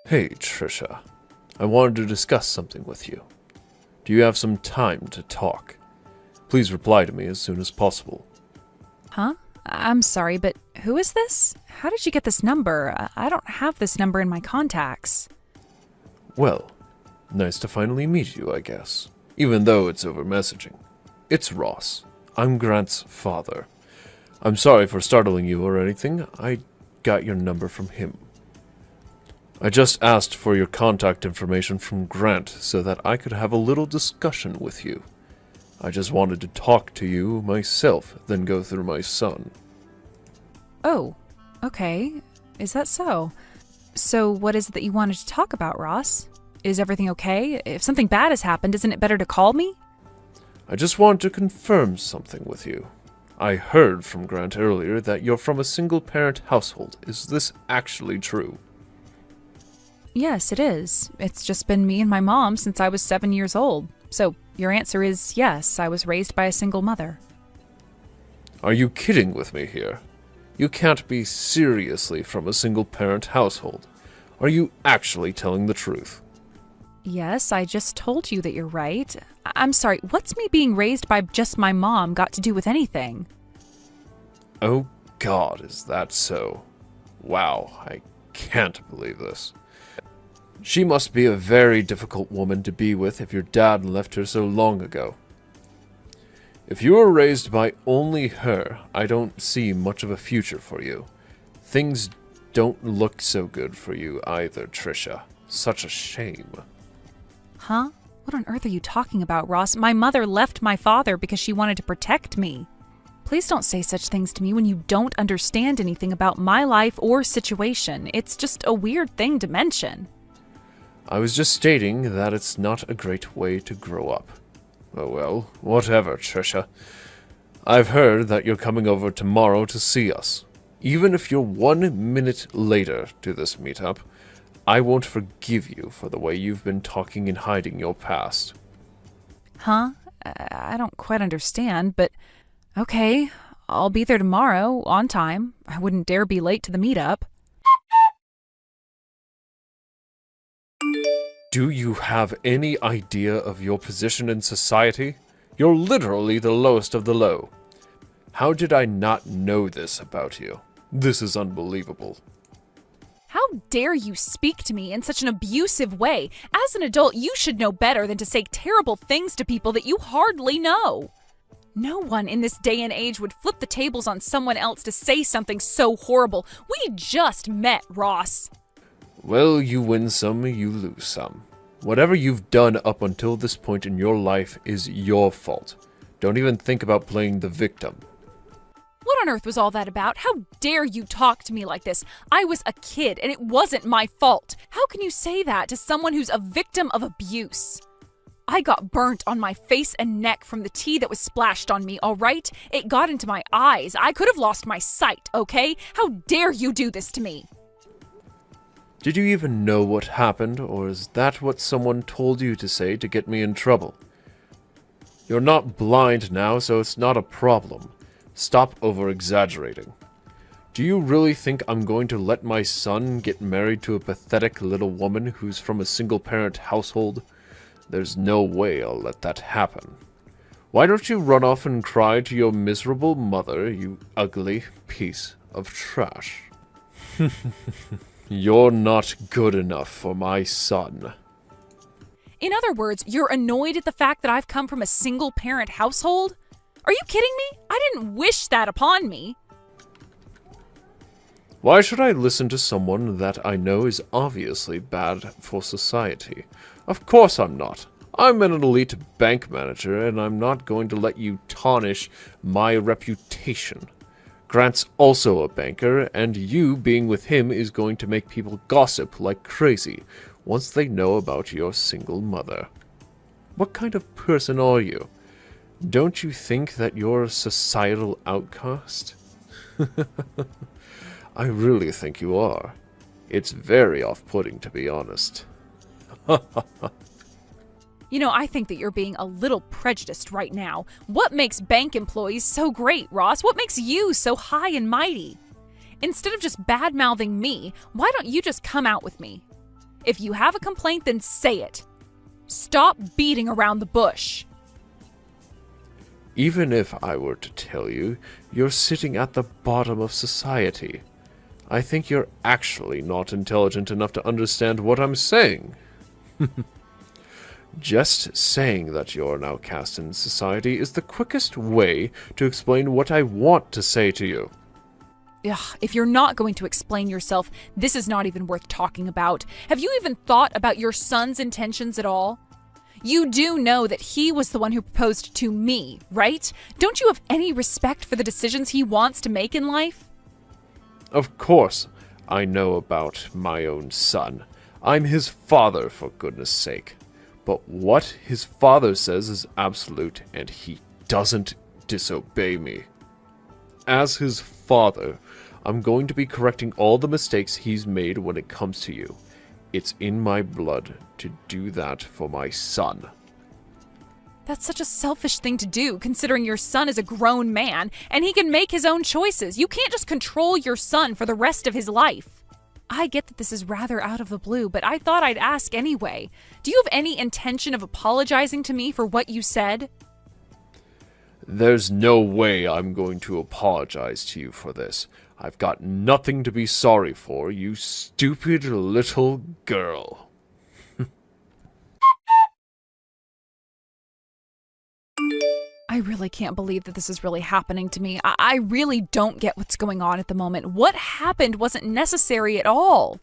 Hey, Trisha. I wanted to discuss something with you. Do you have some time to talk? Please reply to me as soon as possible. Huh? I'm sorry, but who is this? How did you get this number? I don't have this number in my contacts. Well, nice to finally meet you, I guess. Even though it's over messaging. It's Ross. I'm Grant's father. I'm sorry for startling you or anything. I got your number from him. I just asked for your contact information from Grant so that I could have a little discussion with you. I just wanted to talk to you myself, then go through my son. Oh, okay. Is that so? So what is it that you wanted to talk about, Ross? Is everything okay? If something bad has happened, isn't it better to call me? I just wanted to confirm something with you. I heard from Grant earlier that you're from a single-parent household. Is this actually true? Yes, it is. It's just been me and my mom since I was 7 years old. So your answer is yes, I was raised by a single mother. Are you kidding with me here? You can't be seriously from a single-parent household. Are you actually telling the truth? Yes, I just told you that you're right. I'm sorry, what's me being raised by just my mom got to do with anything? Oh God, is that so? Wow, I can't believe this. She must be a very difficult woman to be with if your dad left her so long ago. If you were raised by only her, I don't see much of a future for you. Things don't look so good for you either, Trisha. Such a shame. Huh? What on earth are you talking about, Ross? My mother left my father because she wanted to protect me. Please don't say such things to me when you don't understand anything about my life or situation. It's just a weird thing to mention. I was just stating that it's not a great way to grow up. Oh well, whatever, Trisha. I've heard that you're coming over tomorrow to see us. Even if you're 1 minute later to this meetup, I won't forgive you for the way you've been talking and hiding your past. Huh? I don't quite understand, but okay. I'll be there tomorrow, on time. I wouldn't dare be late to the meetup. Do you have any idea of your position in society? You're literally the lowest of the low. How did I not know this about you? This is unbelievable. How dare you speak to me in such an abusive way? As an adult, you should know better than to say terrible things to people that you hardly know. No one in this day and age would flip the tables on someone else to say something so horrible. We just met, Ross. Well, you win some, you lose some. Whatever you've done up until this point in your life is your fault. Don't even think about playing the victim. What on earth was all that about? How dare you talk to me like this? I was a kid, and it wasn't my fault. How can you say that to someone who's a victim of abuse? I got burnt on my face and neck from the tea that was splashed on me, all right? It got into my eyes. I could have lost my sight, okay? How dare you do this to me? Did you even know what happened, or is that what someone told you to say to get me in trouble? You're not blind now, so it's not a problem. Stop over-exaggerating. Do you really think I'm going to let my son get married to a pathetic little woman who's from a single-parent household? There's no way I'll let that happen. Why don't you run off and cry to your miserable mother, you ugly piece of trash? You're not good enough for my son. In other words, you're annoyed at the fact that I've come from a single-parent household? Are you kidding me? I didn't wish that upon me. Why should I listen to someone that I know is obviously bad for society? Of course I'm not. I'm an elite bank manager, and I'm not going to let you tarnish my reputation. Grant's also a banker, and you being with him is going to make people gossip like crazy once they know about your single mother. What kind of person are you? Don't you think that you're a societal outcast? I really think you are. It's very off-putting, to be honest. You know, I think that you're being a little prejudiced right now. What makes bank employees so great, Ross? What makes you so high and mighty? Instead of just bad-mouthing me, why don't you just come out with me? If you have a complaint, then say it. Stop beating around the bush. Even if I were to tell you, you're sitting at the bottom of society. I think you're actually not intelligent enough to understand what I'm saying. Just saying that you're an outcast in society is the quickest way to explain what I want to say to you. Ugh, if you're not going to explain yourself, this is not even worth talking about. Have you even thought about your son's intentions at all? You do know that he was the one who proposed to me, right? Don't you have any respect for the decisions he wants to make in life? Of course, I know about my own son. I'm his father, for goodness sake. But what his father says is absolute, and he doesn't disobey me. As his father, I'm going to be correcting all the mistakes he's made when it comes to you. It's in my blood to do that for my son. That's such a selfish thing to do, considering your son is a grown man, and he can make his own choices. You can't just control your son for the rest of his life. I get that this is rather out of the blue, but I thought I'd ask anyway. Do you have any intention of apologizing to me for what you said? There's no way I'm going to apologize to you for this. I've got nothing to be sorry for, you stupid little girl. I really can't believe that this is really happening to me. I really don't get what's going on at the moment. What happened wasn't necessary at all.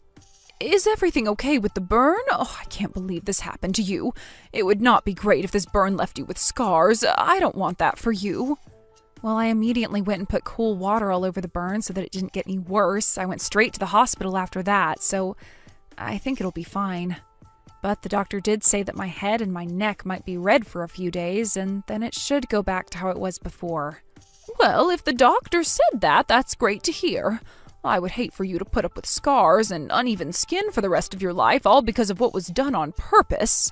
Is everything okay with the burn? Oh, I can't believe this happened to you. It would not be great if this burn left you with scars. I don't want that for you. Well, I immediately went and put cool water all over the burn so that it didn't get any worse. I went straight to the hospital after that, so I think it'll be fine. But the doctor did say that my head and my neck might be red for a few days, and then it should go back to how it was before. Well, if the doctor said that, that's great to hear. I would hate for you to put up with scars and uneven skin for the rest of your life, all because of what was done on purpose.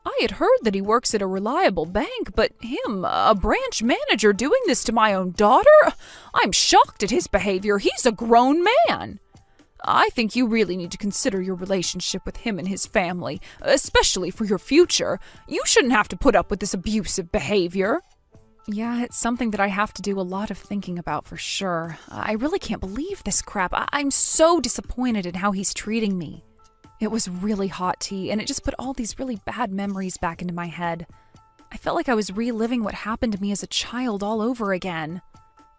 I had heard that he works at a reliable bank, but him, a branch manager, doing this to my own daughter? I'm shocked at his behavior. He's a grown man. I think you really need to consider your relationship with him and his family, especially for your future. You shouldn't have to put up with this abusive behavior. Yeah, it's something that I have to do a lot of thinking about for sure. I really can't believe this crap. I'm so disappointed in how he's treating me. It was really hot tea, and it just put all these really bad memories back into my head. I felt like I was reliving what happened to me as a child all over again.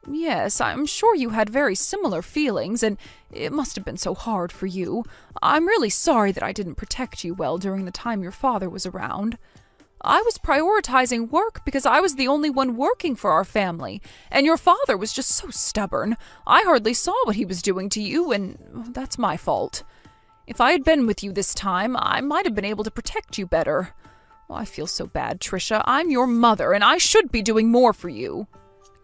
Yes, I'm sure you had very similar feelings, and it must have been so hard for you. I'm really sorry that I didn't protect you well during the time your father was around. I was prioritizing work because I was the only one working for our family, and your father was just so stubborn. I hardly saw what he was doing to you, and that's my fault. If I had been with you this time, I might have been able to protect you better. Oh, I feel so bad, Trisha. I'm your mother, and I should be doing more for you.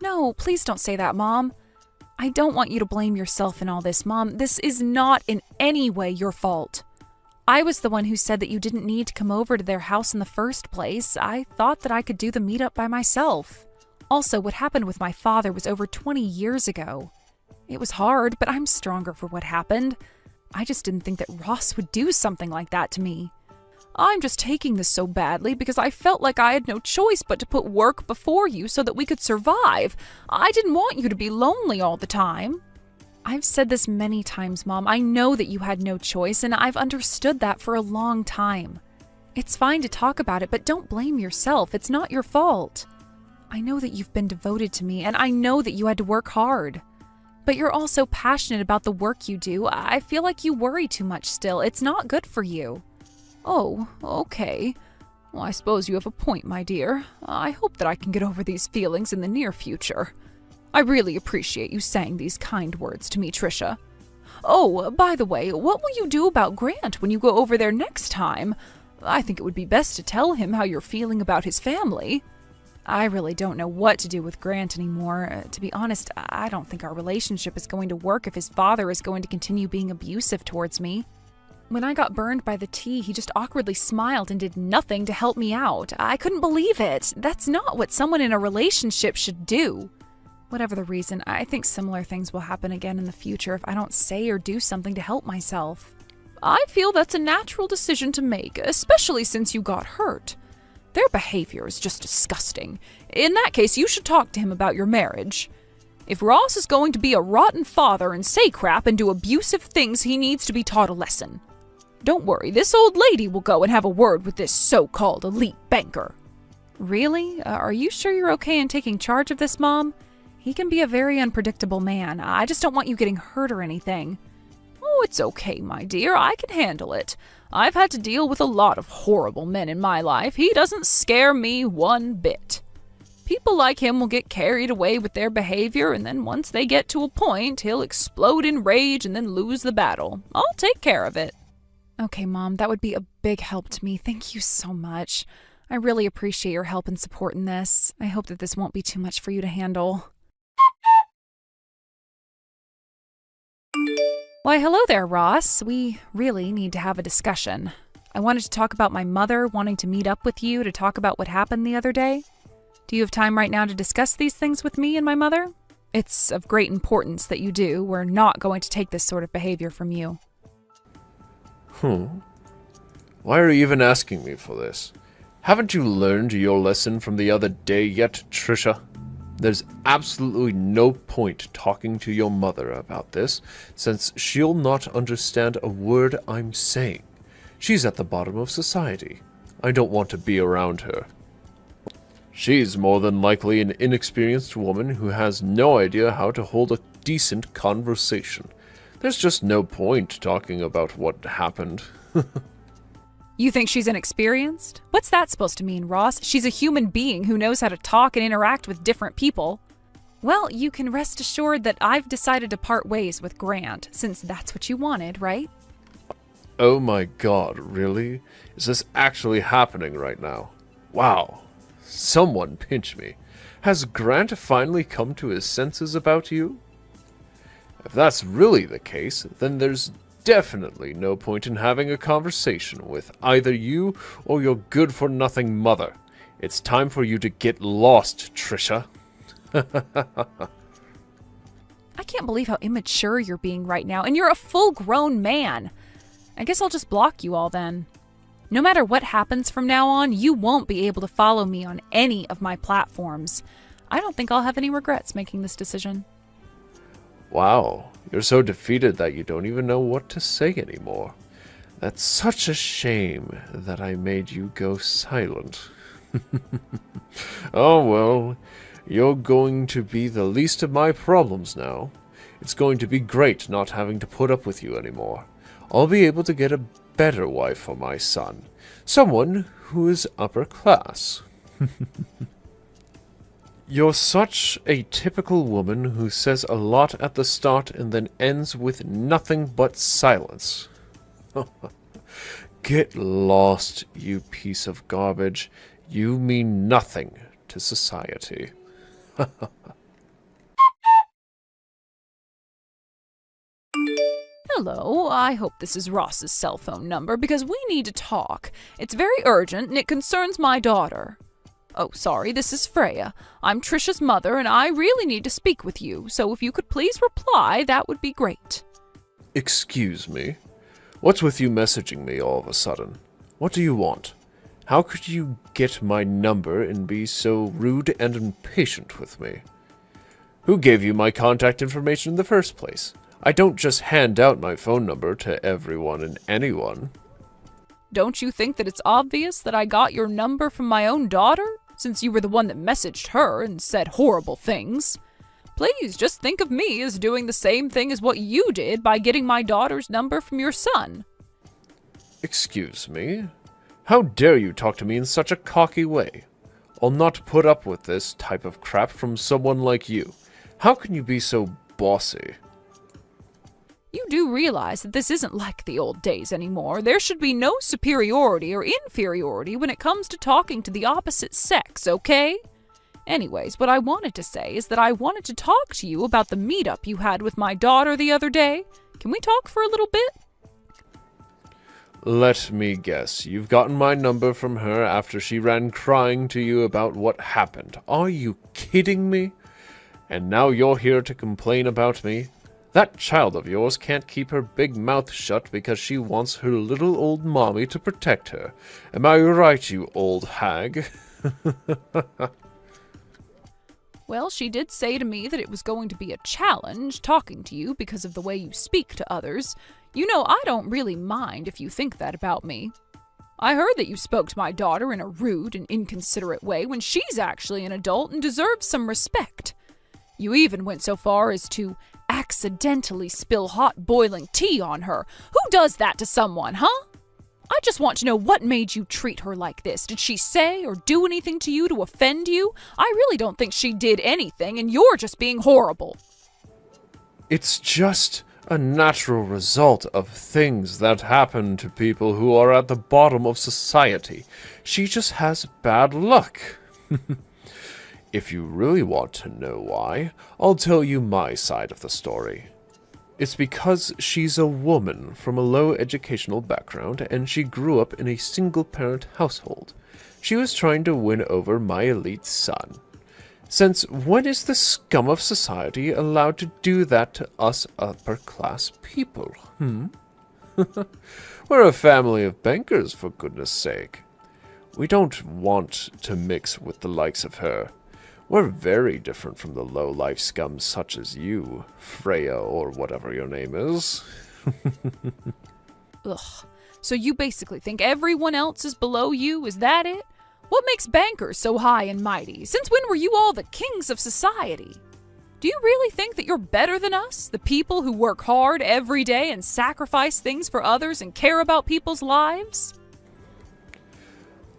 No, please don't say that, Mom. I don't want you to blame yourself in all this, Mom. This is not in any way your fault. I was the one who said that you didn't need to come over to their house in the first place. I thought that I could do the meetup by myself. Also, what happened with my father was over 20 years ago. It was hard, but I'm stronger for what happened. I just didn't think that Ross would do something like that to me. I'm just taking this so badly because I felt like I had no choice but to put work before you so that we could survive. I didn't want you to be lonely all the time. I've said this many times, Mom. I know that you had no choice, and I've understood that for a long time. It's fine to talk about it, but don't blame yourself. It's not your fault. I know that you've been devoted to me, and I know that you had to work hard. But you're also passionate about the work you do. I feel like you worry too much still. It's not good for you. Oh, okay. Well, I suppose you have a point, my dear. I hope that I can get over these feelings in the near future. I really appreciate you saying these kind words to me, Trisha. Oh, by the way, what will you do about Grant when you go over there next time? I think it would be best to tell him how you're feeling about his family. I really don't know what to do with Grant anymore. To be honest, I don't think our relationship is going to work if his father is going to continue being abusive towards me. When I got burned by the tea, he just awkwardly smiled and did nothing to help me out. I couldn't believe it. That's not what someone in a relationship should do. Whatever the reason, I think similar things will happen again in the future if I don't say or do something to help myself. I feel that's a natural decision to make, especially since you got hurt. Their behavior is just disgusting. In that case, you should talk to him about your marriage. If Ross is going to be a rotten father and say crap and do abusive things, he needs to be taught a lesson. Don't worry, this old lady will go and have a word with this so-called elite banker. Really? Are you sure you're okay in taking charge of this, Mom? He can be a very unpredictable man. I just don't want you getting hurt or anything. Oh, it's okay, my dear. I can handle it. I've had to deal with a lot of horrible men in my life. He doesn't scare me one bit. People like him will get carried away with their behavior, and then once they get to a point, he'll explode in rage and then lose the battle. I'll take care of it. Okay, Mom, that would be a big help to me. Thank you so much. I really appreciate your help and support in this. I hope that this won't be too much for you to handle. Why, hello there, Ross. We really need to have a discussion. I wanted to talk about my mother wanting to meet up with you to talk about what happened the other day. Do you have time right now to discuss these things with me and my mother? It's of great importance that you do. We're not going to take this sort of behavior from you. Why are you even asking me for this? Haven't you learned your lesson from the other day yet, Trisha? There's absolutely no point talking to your mother about this, since she'll not understand a word I'm saying. She's at the bottom of society. I don't want to be around her. She's more than likely an inexperienced woman who has no idea how to hold a decent conversation. There's just no point talking about what happened. You think she's inexperienced? What's that supposed to mean, Ross? She's a human being who knows how to talk and interact with different people. Well, you can rest assured that I've decided to part ways with Grant, since that's what you wanted, right? Oh my god, really? Is this actually happening right now? Wow. Someone pinch me. Has Grant finally come to his senses about you? If that's really the case, then there's definitely no point in having a conversation with either you or your good-for-nothing mother. It's time for you to get lost, Trisha. I can't believe how immature you're being right now, and you're a full-grown man. I guess I'll just block you all then. No matter what happens from now on, you won't be able to follow me on any of my platforms. I don't think I'll have any regrets making this decision. Wow, you're so defeated that you don't even know what to say anymore. That's such a shame that I made you go silent. Oh well, you're going to be the least of my problems now. It's going to be great not having to put up with you anymore. I'll be able to get a better wife for my son. Someone who is upper class. You're such a typical woman who says a lot at the start and then ends with nothing but silence. Get lost, you piece of garbage. You mean nothing to society. Hello, I hope this is Ross's cell phone number because we need to talk. It's very urgent and it concerns my daughter. Oh, sorry, this is Freya. I'm Trisha's mother and I really need to speak with you, so if you could please reply, that would be great. Excuse me? What's with you messaging me all of a sudden? What do you want? How could you get my number and be so rude and impatient with me? Who gave you my contact information in the first place? I don't just hand out my phone number to everyone and anyone. Don't you think that it's obvious that I got your number from my own daughter, since you were the one that messaged her and said horrible things? Please just think of me as doing the same thing as what you did by getting my daughter's number from your son. Excuse me? How dare you talk to me in such a cocky way? I'll not put up with this type of crap from someone like you. How can you be so bossy? You do realize that this isn't like the old days anymore. There should be no superiority or inferiority when it comes to talking to the opposite sex, okay? Anyways, what I wanted to say is that I wanted to talk to you about the meetup you had with my daughter the other day. Can we talk for a little bit? Let me guess. You've gotten my number from her after she ran crying to you about what happened. Are you kidding me? And now you're here to complain about me? That child of yours can't keep her big mouth shut because she wants her little old mommy to protect her. Am I right, you old hag? Well, she did say to me that it was going to be a challenge talking to you because of the way you speak to others. You know, I don't really mind if you think that about me. I heard that you spoke to my daughter in a rude and inconsiderate way when she's actually an adult and deserves some respect. You even went so far as to accidentally spill hot boiling tea on her. Who does that to someone, huh? I just want to know what made you treat her like this. Did she say or do anything to you to offend you? I really don't think she did anything, and you're just being horrible. It's just a natural result of things that happen to people who are at the bottom of society. She just has bad luck. If you really want to know why, I'll tell you my side of the story. It's because she's a woman from a low educational background and she grew up in a single-parent household. She was trying to win over my elite son. Since when is the scum of society allowed to do that to us upper-class people? We're a family of bankers, for goodness sake. We don't want to mix with the likes of her. We're very different from the low-life scum such as you, Freya, or whatever your name is. Ugh. So you basically think everyone else is below you? Is that it? What makes bankers so high and mighty? Since when were you all the kings of society? Do you really think that you're better than us, the people who work hard every day and sacrifice things for others and care about people's lives?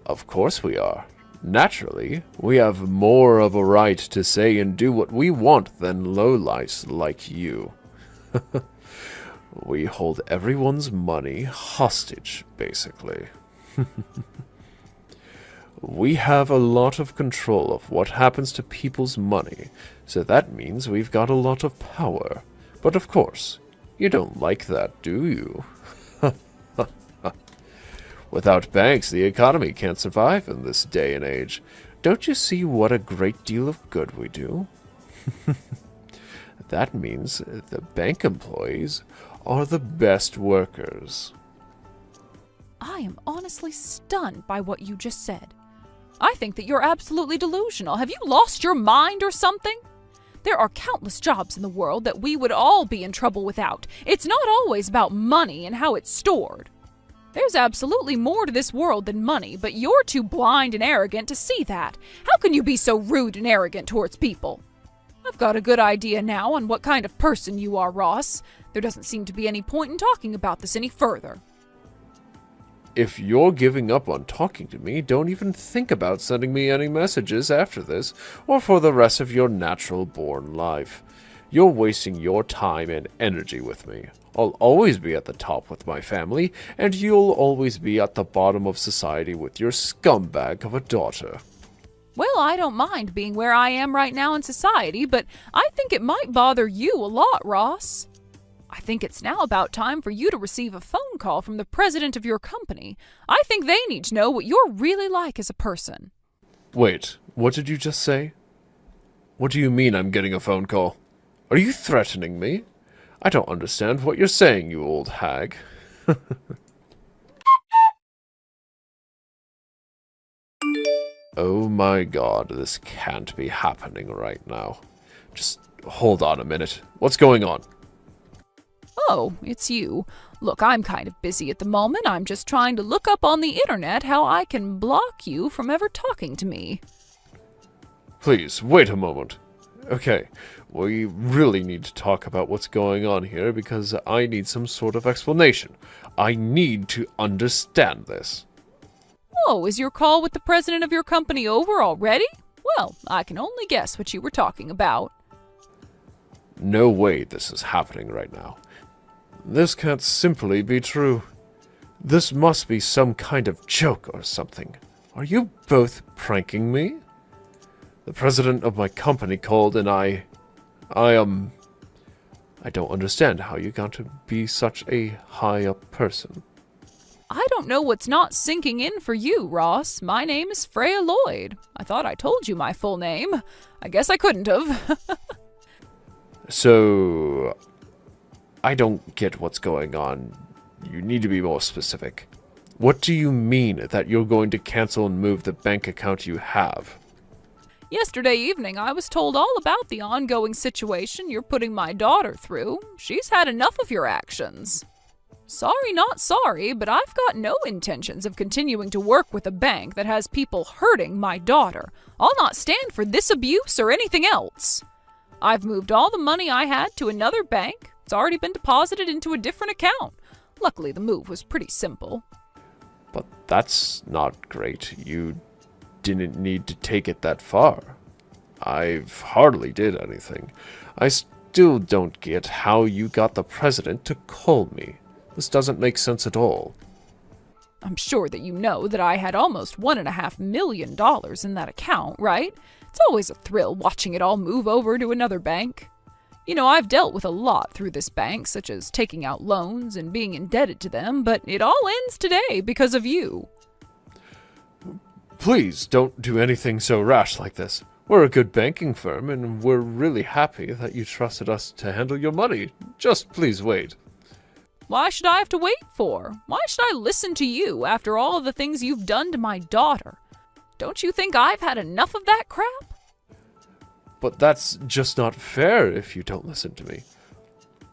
Of course we are. Naturally, we have more of a right to say and do what we want than lowlifes like you. We hold everyone's money hostage, basically. We have a lot of control of what happens to people's money, so that means we've got a lot of power. But of course, you don't like that, do you? Without banks, the economy can't survive in this day and age. Don't you see what a great deal of good we do? That means the bank employees are the best workers. I am honestly stunned by what you just said. I think that you're absolutely delusional. Have you lost your mind or something? There are countless jobs in the world that we would all be in trouble without. It's not always about money and how it's stored. There's absolutely more to this world than money, but you're too blind and arrogant to see that. How can you be so rude and arrogant towards people? I've got a good idea now on what kind of person you are, Ross. There doesn't seem to be any point in talking about this any further. If you're giving up on talking to me, don't even think about sending me any messages after this, or for the rest of your natural-born life. You're wasting your time and energy with me. I'll always be at the top with my family, and you'll always be at the bottom of society with your scumbag of a daughter. Well, I don't mind being where I am right now in society, but I think it might bother you a lot, Ross. I think it's now about time for you to receive a phone call from the president of your company. I think they need to know what you're really like as a person. Wait, what did you just say? What do you mean I'm getting a phone call? Are you threatening me? I don't understand what you're saying, you old hag. Oh my god, this can't be happening right now. Just hold on a minute. What's going on? Oh, it's you. Look, I'm kind of busy at the moment. I'm just trying to look up on the internet how I can block you from ever talking to me. Please, wait a moment. Okay, we really need to talk about what's going on here because I need some sort of explanation. I need to understand this. Oh, is your call with the president of your company over already? Well, I can only guess what you were talking about. No way this is happening right now. This can't simply be true. This must be some kind of joke or something. Are you both pranking me? The president of my company called and I don't understand how you got to be such a high-up person. I don't know what's not sinking in for you, Ross. My name is Freya Lloyd. I thought I told you my full name. I guess I couldn't have. So, I don't get what's going on. You need to be more specific. What do you mean that you're going to cancel and move the bank account you have? Yesterday evening, I was told all about the ongoing situation you're putting my daughter through. She's had enough of your actions. Sorry, not sorry, but I've got no intentions of continuing to work with a bank that has people hurting my daughter. I'll not stand for this abuse or anything else. I've moved all the money I had to another bank. It's already been deposited into a different account. Luckily, the move was pretty simple. But that's not great. You didn't need to take it that far. I've hardly did anything. I still don't get how you got the president to call me. This doesn't make sense at all. I'm sure that you know that I had almost $1.5 million in that account, right? It's always a thrill watching it all move over to another bank. You know, I've dealt with a lot through this bank, such as taking out loans and being indebted to them, but it all ends today because of you. Please don't do anything so rash like this. We're a good banking firm, and we're really happy that you trusted us to handle your money. Just please wait. Why should I have to wait for? Why should I listen to you after all of the things you've done to my daughter? Don't you think I've had enough of that crap? But that's just not fair if you don't listen to me.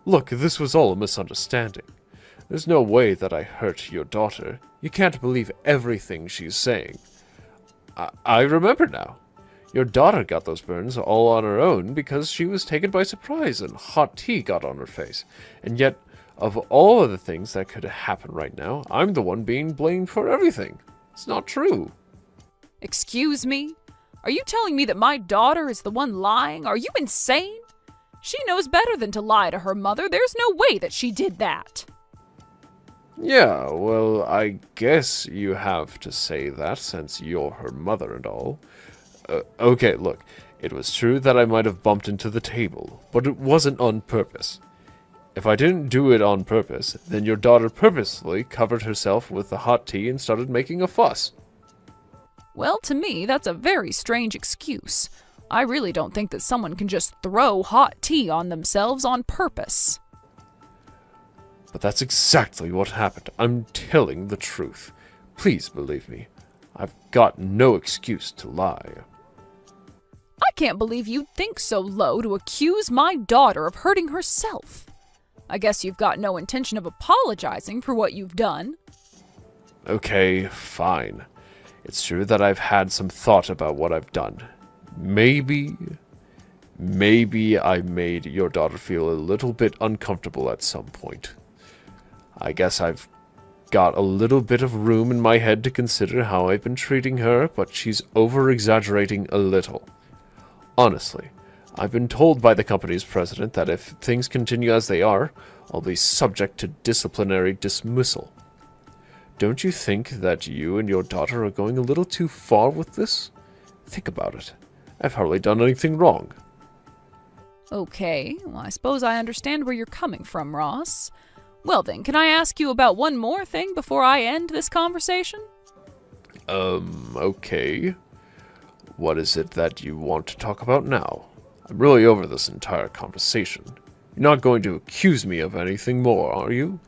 Look, this was all a misunderstanding. There's no way that I hurt your daughter. You can't believe everything she's saying. I remember now. Your daughter got those burns all on her own because she was taken by surprise and hot tea got on her face. And yet, of all of the things that could happen right now, I'm the one being blamed for everything. It's not true. Excuse me? Are you telling me that my daughter is the one lying? Are you insane? She knows better than to lie to her mother. There's no way that she did that. Yeah, well, I guess you have to say that since you're her mother and all. Okay, look, it was true that I might have bumped into the table, but it wasn't on purpose. If I didn't do it on purpose, then your daughter purposely covered herself with the hot tea and started making a fuss. Well, to me, that's a very strange excuse. I really don't think that someone can just throw hot tea on themselves on purpose. But that's exactly what happened. I'm telling the truth. Please believe me. I've got no excuse to lie. I can't believe you'd think so low to accuse my daughter of hurting herself. I guess you've got no intention of apologizing for what you've done. Okay, fine. It's true that I've had some thought about what I've done. Maybe I made your daughter feel a little bit uncomfortable at some point. I guess I've got a little bit of room in my head to consider how I've been treating her, but she's over-exaggerating a little. Honestly, I've been told by the company's president that if things continue as they are, I'll be subject to disciplinary dismissal. Don't you think that you and your daughter are going a little too far with this? Think about it. I've hardly done anything wrong. Okay, well, I suppose I understand where you're coming from, Ross. Well then, can I ask you about one more thing before I end this conversation? Okay. What is it that you want to talk about now? I'm really over this entire conversation. You're not going to accuse me of anything more, are you?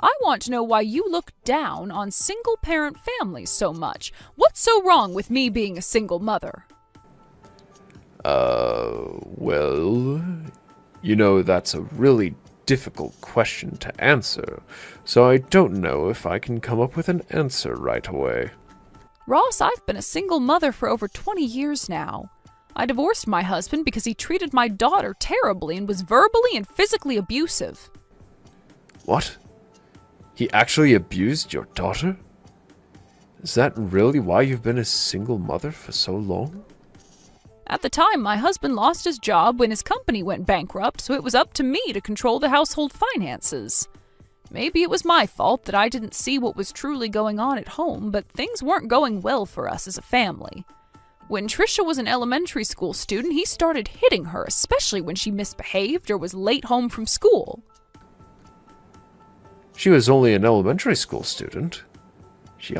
I want to know why you look down on single-parent families so much. What's so wrong with me being a single mother? Well, you know, that's a really difficult question to answer, so I don't know if I can come up with an answer right away. Ross, I've been a single mother for over 20 years now. I divorced my husband because he treated my daughter terribly and was verbally and physically abusive. What? He actually abused your daughter? Is that really why you've been a single mother for so long? At the time, my husband lost his job when his company went bankrupt, so it was up to me to control the household finances. Maybe it was my fault that I didn't see what was truly going on at home, but things weren't going well for us as a family. When Trisha was an elementary school student, he started hitting her, especially when she misbehaved or was late home from school. She was only an elementary school student. She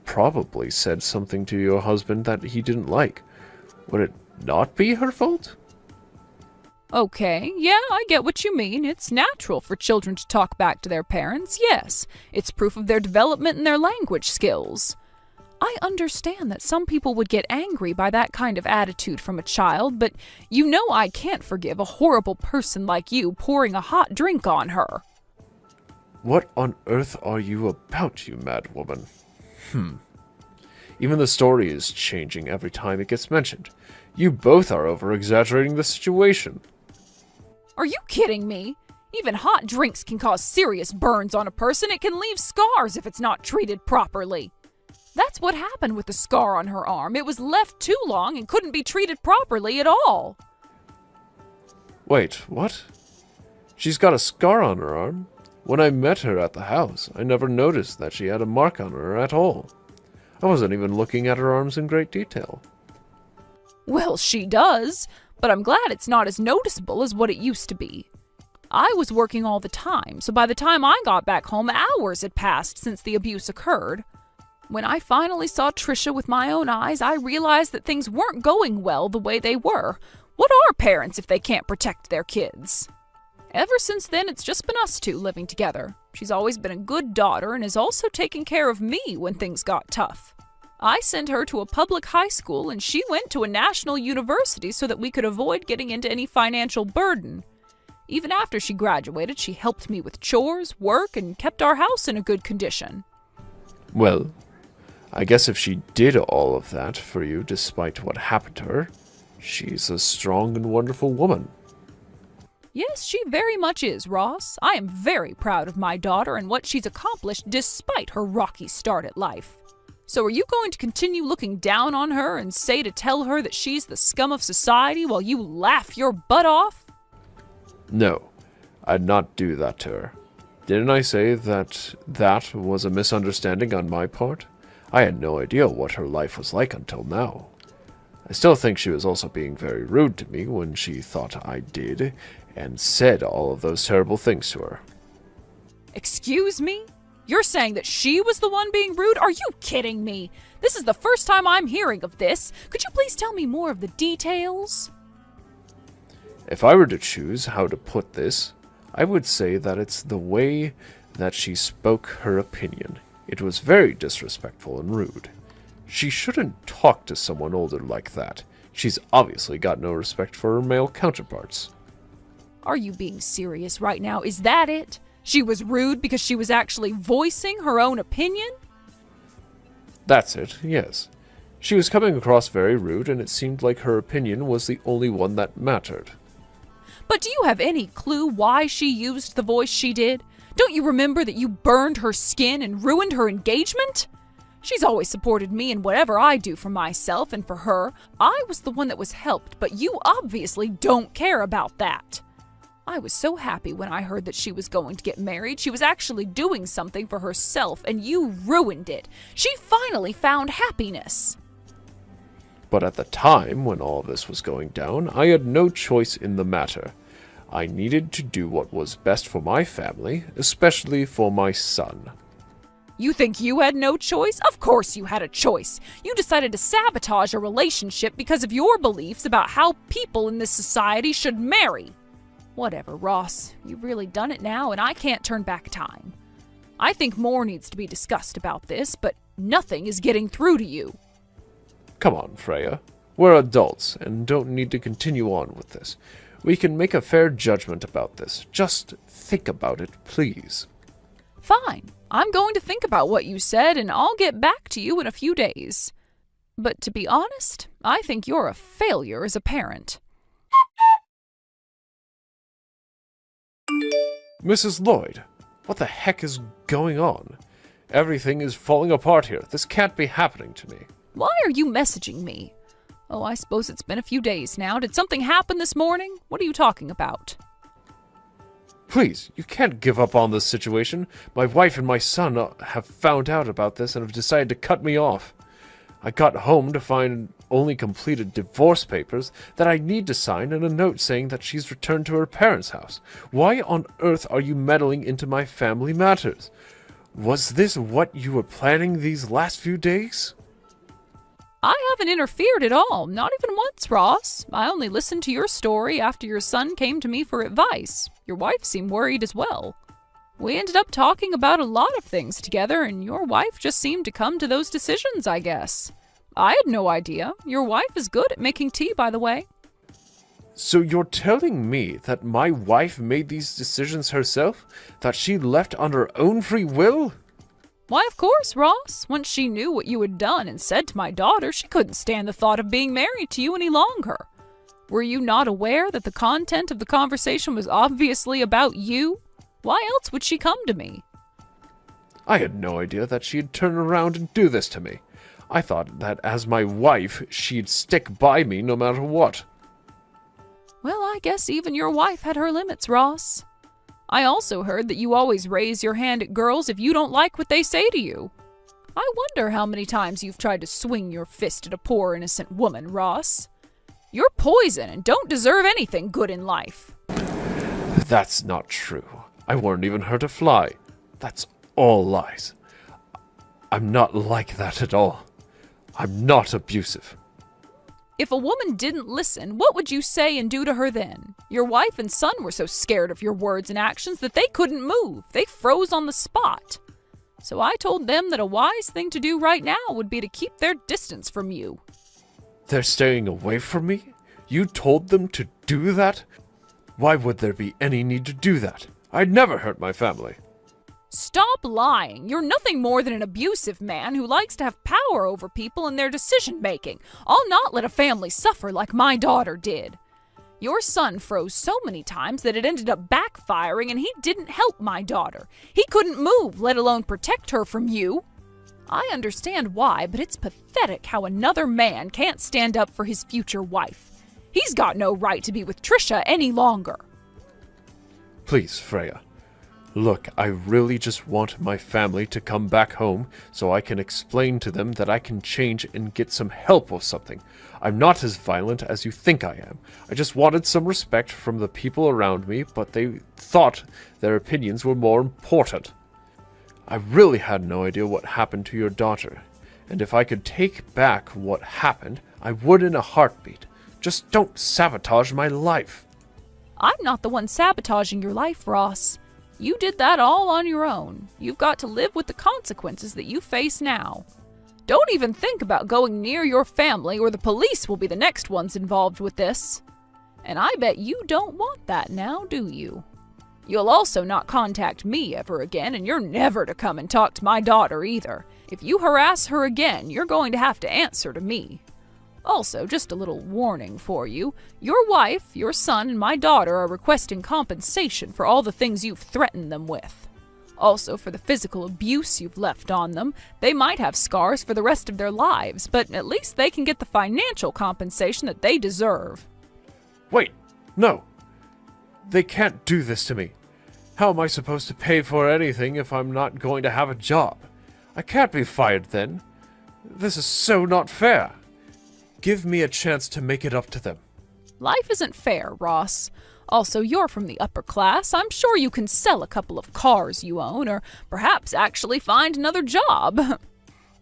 probably said something to your husband that he didn't like. Would it not be her fault? Okay, yeah, I get what you mean. It's natural for children to talk back to their parents, yes. It's proof of their development and their language skills. I understand that some people would get angry by that kind of attitude from a child, but you know I can't forgive a horrible person like you pouring a hot drink on her. What on earth are you about, you mad woman? Even the story is changing every time it gets mentioned. You both are over-exaggerating the situation. Are you kidding me? Even hot drinks can cause serious burns on a person. It can leave scars if it's not treated properly. That's what happened with the scar on her arm. It was left too long and couldn't be treated properly at all. Wait, what? She's got a scar on her arm? When I met her at the house, I never noticed that she had a mark on her at all. I wasn't even looking at her arms in great detail. Well, she does, but I'm glad it's not as noticeable as what it used to be. I was working all the time, so by the time I got back home, hours had passed since the abuse occurred. When I finally saw Trisha with my own eyes, I realized that things weren't going well the way they were. What are parents if they can't protect their kids? Ever since then, it's just been us two living together. She's always been a good daughter and has also taken care of me when things got tough. I sent her to a public high school and she went to a national university so that we could avoid getting into any financial burden. Even after she graduated, she helped me with chores, work, and kept our house in a good condition. Well, I guess if she did all of that for you despite what happened to her, she's a strong and wonderful woman. Yes, she very much is, Ross. I am very proud of my daughter and what she's accomplished despite her rocky start at life. So are you going to continue looking down on her and say to tell her that she's the scum of society while you laugh your butt off? No, I'd not do that to her. Didn't I say that that was a misunderstanding on my part? I had no idea what her life was like until now. I still think she was also being very rude to me when she thought I did, and said all of those terrible things to her. Excuse me? You're saying that she was the one being rude? Are you kidding me? This is the first time I'm hearing of this. Could you please tell me more of the details? If I were to choose how to put this, I would say that it's the way that she spoke her opinion. It was very disrespectful and rude. She shouldn't talk to someone older like that. She's obviously got no respect for her male counterparts. Are you being serious right now? Is that it? She was rude because she was actually voicing her own opinion? That's it, yes. She was coming across very rude, and it seemed like her opinion was the only one that mattered. But do you have any clue why she used the voice she did? Don't you remember that you burned her skin and ruined her engagement? She's always supported me in whatever I do for myself and for her. I was the one that was helped, but you obviously don't care about that. I was so happy when I heard that she was going to get married. She was actually doing something for herself, and you ruined it. She finally found happiness. But at the time when all this was going down, I had no choice in the matter. I needed to do what was best for my family, especially for my son. You think you had no choice? Of course you had a choice. You decided to sabotage a relationship because of your beliefs about how people in this society should marry. Whatever, Ross. You've really done it now, and I can't turn back time. I think more needs to be discussed about this, but nothing is getting through to you. Come on, Freya. We're adults and don't need to continue on with this. We can make a fair judgment about this. Just think about it, please. Fine. I'm going to think about what you said, and I'll get back to you in a few days. But to be honest, I think you're a failure as a parent. Mrs. Lloyd, what the heck is going on? Everything is falling apart here. This can't be happening to me. Why are you messaging me? Oh, I suppose it's been a few days now. Did something happen this morning? What are you talking about? Please, you can't give up on this situation. My wife and my son have found out about this and have decided to cut me off. I got home to find only completed divorce papers that I need to sign and a note saying that she's returned to her parents' house. Why on earth are you meddling into my family matters? Was this what you were planning these last few days? I haven't interfered at all, not even once, Ross. I only listened to your story after your son came to me for advice. Your wife seemed worried as well. We ended up talking about a lot of things together, and your wife just seemed to come to those decisions, I guess. I had no idea. Your wife is good at making tea, by the way. So you're telling me that my wife made these decisions herself? That she left on her own free will? Why, of course, Ross. Once she knew what you had done and said to my daughter, she couldn't stand the thought of being married to you any longer. Were you not aware that the content of the conversation was obviously about you? Why else would she come to me? I had no idea that she'd turn around and do this to me. I thought that as my wife, she'd stick by me no matter what. Well, I guess even your wife had her limits, Ross. I also heard that you always raise your hand at girls if you don't like what they say to you. I wonder how many times you've tried to swing your fist at a poor innocent woman, Ross. You're poison and don't deserve anything good in life. That's not true. I weren't even hurt a fly. That's all lies. I'm not like that at all. I'm not abusive. If a woman didn't listen, what would you say and do to her then? Your wife and son were so scared of your words and actions that they couldn't move. They froze on the spot. So I told them that a wise thing to do right now would be to keep their distance from you. They're staying away from me? You told them to do that? Why would there be any need to do that? I'd never hurt my family. Stop lying. You're nothing more than an abusive man who likes to have power over people and their decision-making. I'll not let a family suffer like my daughter did. Your son froze so many times that it ended up backfiring and he didn't help my daughter. He couldn't move, let alone protect her from you. I understand why, but it's pathetic how another man can't stand up for his future wife. He's got no right to be with Trisha any longer. Please, Freya. Look, I really just want my family to come back home so I can explain to them that I can change and get some help with something. I'm not as violent as you think I am. I just wanted some respect from the people around me, but they thought their opinions were more important. I really had no idea what happened to your daughter, and if I could take back what happened, I would in a heartbeat. Just don't sabotage my life. I'm not the one sabotaging your life, Ross. You did that all on your own. You've got to live with the consequences that you face now. Don't even think about going near your family or the police will be the next ones involved with this. And I bet you don't want that now, do you? You'll also not contact me ever again, and you're never to come and talk to my daughter either. If you harass her again, you're going to have to answer to me. Also, just a little warning for you. Your wife, your son, and my daughter are requesting compensation for all the things you've threatened them with. Also, for the physical abuse you've left on them. They might have scars for the rest of their lives, but at least they can get the financial compensation that they deserve. Wait, no. They can't do this to me. How am I supposed to pay for anything if I'm not going to have a job? I can't be fired then. This is so not fair. Give me a chance to make it up to them. Life isn't fair, Ross. Also, you're from the upper class. I'm sure you can sell a couple of cars you own, or perhaps actually find another job.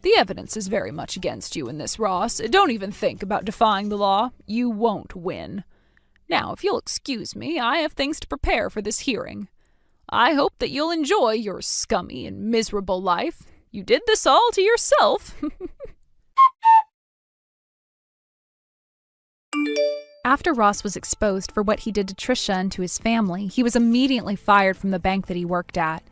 The evidence is very much against you in this, Ross. Don't even think about defying the law. You won't win. Now, if you'll excuse me, I have things to prepare for this hearing. I hope that you'll enjoy your scummy and miserable life. You did this all to yourself. After Ross was exposed for what he did to Trisha and to his family, he was immediately fired from the bank that he worked at.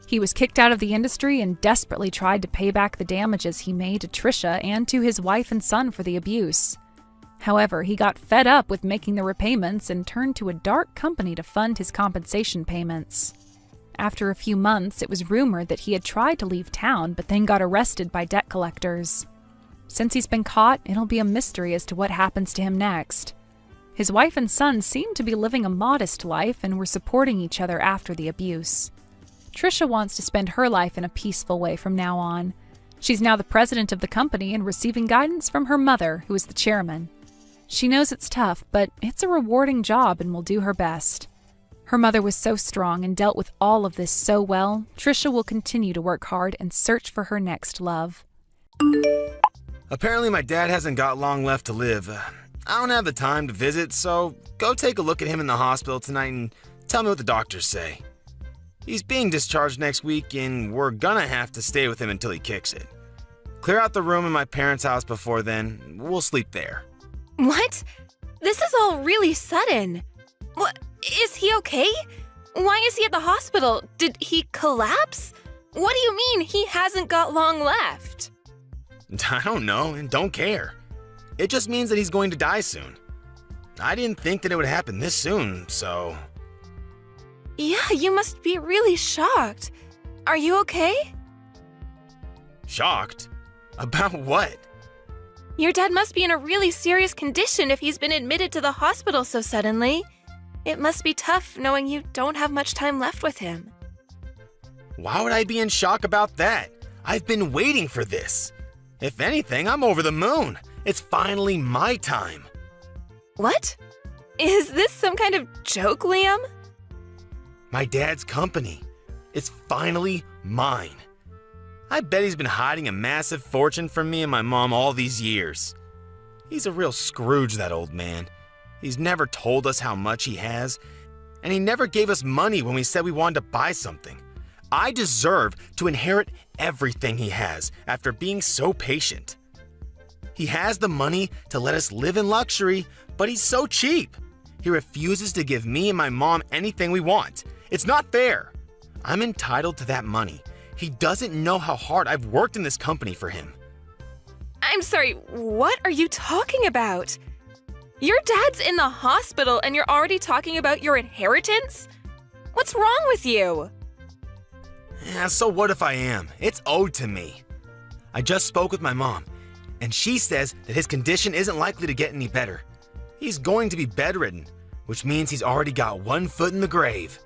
He was kicked out of the industry and desperately tried to pay back the damages he made to Trisha and to his wife and son for the abuse. However, he got fed up with making the repayments and turned to a dark company to fund his compensation payments. After a few months, it was rumored that he had tried to leave town but then got arrested by debt collectors. Since he's been caught, it'll be a mystery as to what happens to him next. His wife and son seemed to be living a modest life and were supporting each other after the abuse. Trisha wants to spend her life in a peaceful way from now on. She's now the president of the company and receiving guidance from her mother, who is the chairman. She knows it's tough, but it's a rewarding job and will do her best. Her mother was so strong and dealt with all of this so well, Trisha will continue to work hard and search for her next love. Apparently my dad hasn't got long left to live. I don't have the time to visit, so go take a look at him in the hospital tonight and tell me what the doctors say. He's being discharged next week and we're gonna have to stay with him until he kicks it. Clear out the room in my parents' house before then. We'll sleep there. What? This is all really sudden. What? Is he okay? Why is he at the hospital? Did he collapse? What do you mean he hasn't got long left? I don't know and don't care. It just means that he's going to die soon. I didn't think that it would happen this soon, so... Yeah, you must be really shocked. Are you okay? Shocked? About what? Your dad must be in a really serious condition if he's been admitted to the hospital so suddenly. It must be tough knowing you don't have much time left with him. Why would I be in shock about that? I've been waiting for this. If anything, I'm over the moon. It's finally my time. What? Is this some kind of joke, Liam? My dad's company. It's finally mine. I bet he's been hiding a massive fortune from me and my mom all these years. He's a real Scrooge, that old man. He's never told us how much he has, and he never gave us money when we said we wanted to buy something. I deserve to inherit everything he has after being so patient. He has the money to let us live in luxury, but he's so cheap. He refuses to give me and my mom anything we want. It's not fair. I'm entitled to that money. He doesn't know how hard I've worked in this company for him. I'm sorry, what are you talking about? Your dad's in the hospital and you're already talking about your inheritance? What's wrong with you? Yeah, so what if I am? It's owed to me. I just spoke with my mom, and she says that his condition isn't likely to get any better. He's going to be bedridden, which means he's already got one foot in the grave.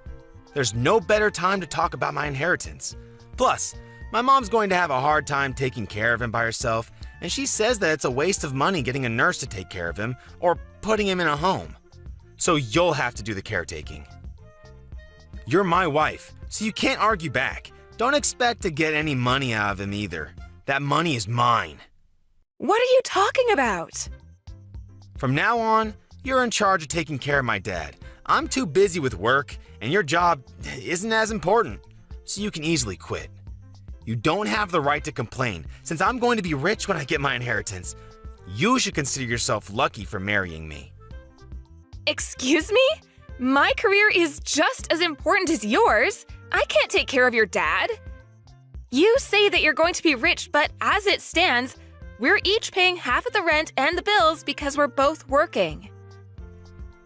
There's no better time to talk about my inheritance. Plus, my mom's going to have a hard time taking care of him by herself, and she says that it's a waste of money getting a nurse to take care of him or putting him in a home. So you'll have to do the caretaking. You're my wife, so you can't argue back. Don't expect to get any money out of him either. That money is mine. What are you talking about? From now on, you're in charge of taking care of my dad. I'm too busy with work, and your job isn't as important, so you can easily quit. You don't have the right to complain, since I'm going to be rich when I get my inheritance. You should consider yourself lucky for marrying me. Excuse me? My career is just as important as yours. I can't take care of your dad. You say that you're going to be rich, but as it stands, we're each paying half of the rent and the bills because we're both working.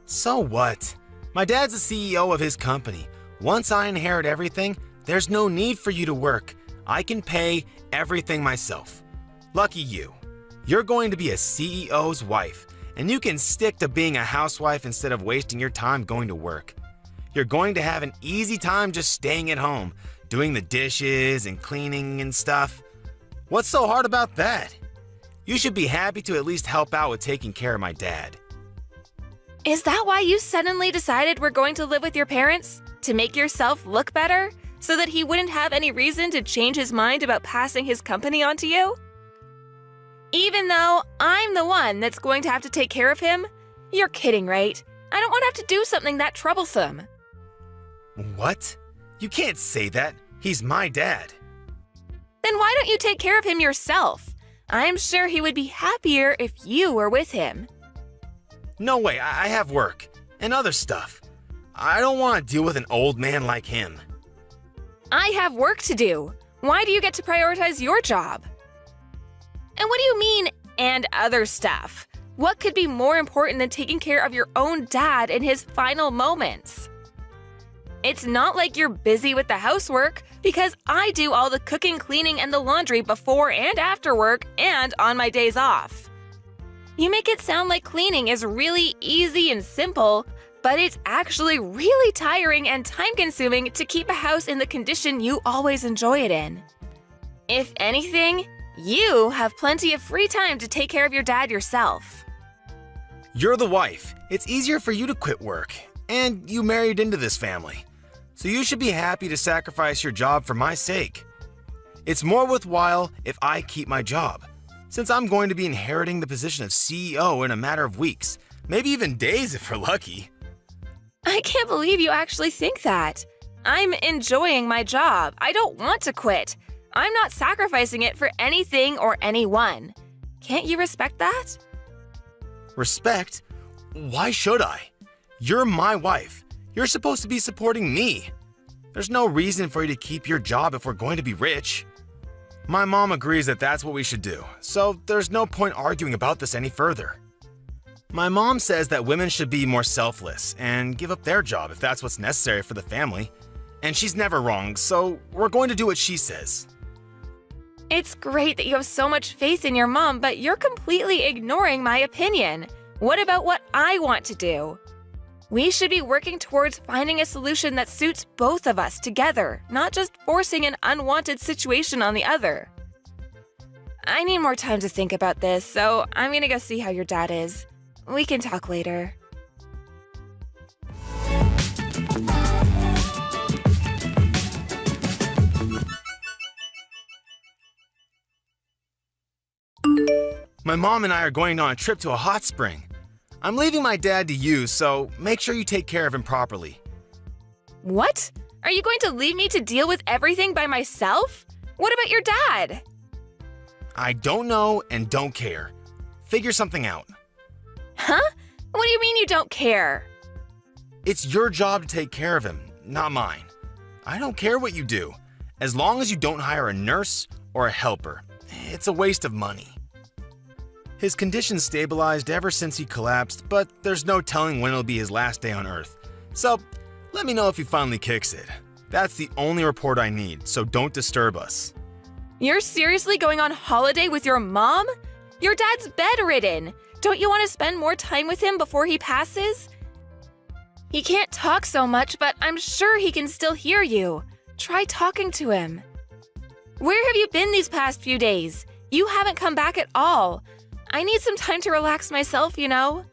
So what? My dad's the CEO of his company. Once I inherit everything, there's no need for you to work. I can pay everything myself. Lucky you. You're going to be a CEO's wife, and you can stick to being a housewife instead of wasting your time going to work. You're going to have an easy time just staying at home, doing the dishes and cleaning and stuff. What's so hard about that? You should be happy to at least help out with taking care of my dad. Is that why you suddenly decided we're going to live with your parents? To make yourself look better? So that he wouldn't have any reason to change his mind about passing his company on to you? Even though I'm the one that's going to have to take care of him? You're kidding, right? I don't want to have to do something that troublesome. What? You can't say that. He's my dad. Then why don't you take care of him yourself? I'm sure he would be happier if you were with him. No way, I have work and other stuff. I don't want to deal with an old man like him. I have work to do. Why do you get to prioritize your job? And what do you mean, and other stuff? What could be more important than taking care of your own dad in his final moments? It's not like you're busy with the housework, because I do all the cooking, cleaning, and the laundry before and after work and on my days off. You make it sound like cleaning is really easy and simple, but it's actually really tiring and time-consuming to keep a house in the condition you always enjoy it in. If anything, you have plenty of free time to take care of your dad yourself. You're the wife. It's easier for you to quit work, and you married into this family. So you should be happy to sacrifice your job for my sake. It's more worthwhile if I keep my job. since I'm going to be inheriting the position of CEO in a matter of weeks, maybe even days if we're lucky. I can't believe you actually think that. I'm enjoying my job. I don't want to quit. I'm not sacrificing it for anything or anyone. Can't you respect that? Respect? Why should I? You're my wife. You're supposed to be supporting me. There's no reason for you to keep your job if we're going to be rich. My mom agrees that that's what we should do, so there's no point arguing about this any further. My mom says that women should be more selfless and give up their job if that's what's necessary for the family. And she's never wrong, so we're going to do what she says. It's great that you have so much faith in your mom, but you're completely ignoring my opinion. What about what I want to do? We should be working towards finding a solution that suits both of us together, not just forcing an unwanted situation on the other. I need more time to think about this, so I'm gonna go see how your dad is. We can talk later. My mom and I are going on a trip to a hot spring. I'm leaving my dad to you, so make sure you take care of him properly. What? Are you going to leave me to deal with everything by myself? What about your dad? I don't know and don't care. Figure something out. Huh? What do you mean you don't care? It's your job to take care of him, not mine. I don't care what you do, as long as you don't hire a nurse or a helper. It's a waste of money. His condition stabilized ever since he collapsed, but there's no telling when it'll be his last day on Earth. So, let me know if he finally kicks it. That's the only report I need, so don't disturb us. You're seriously going on holiday with your mom? Your dad's bedridden. Don't you want to spend more time with him before he passes? He can't talk so much, but I'm sure he can still hear you. Try talking to him. Where have you been these past few days? You haven't come back at all. I need some time to relax myself, you know?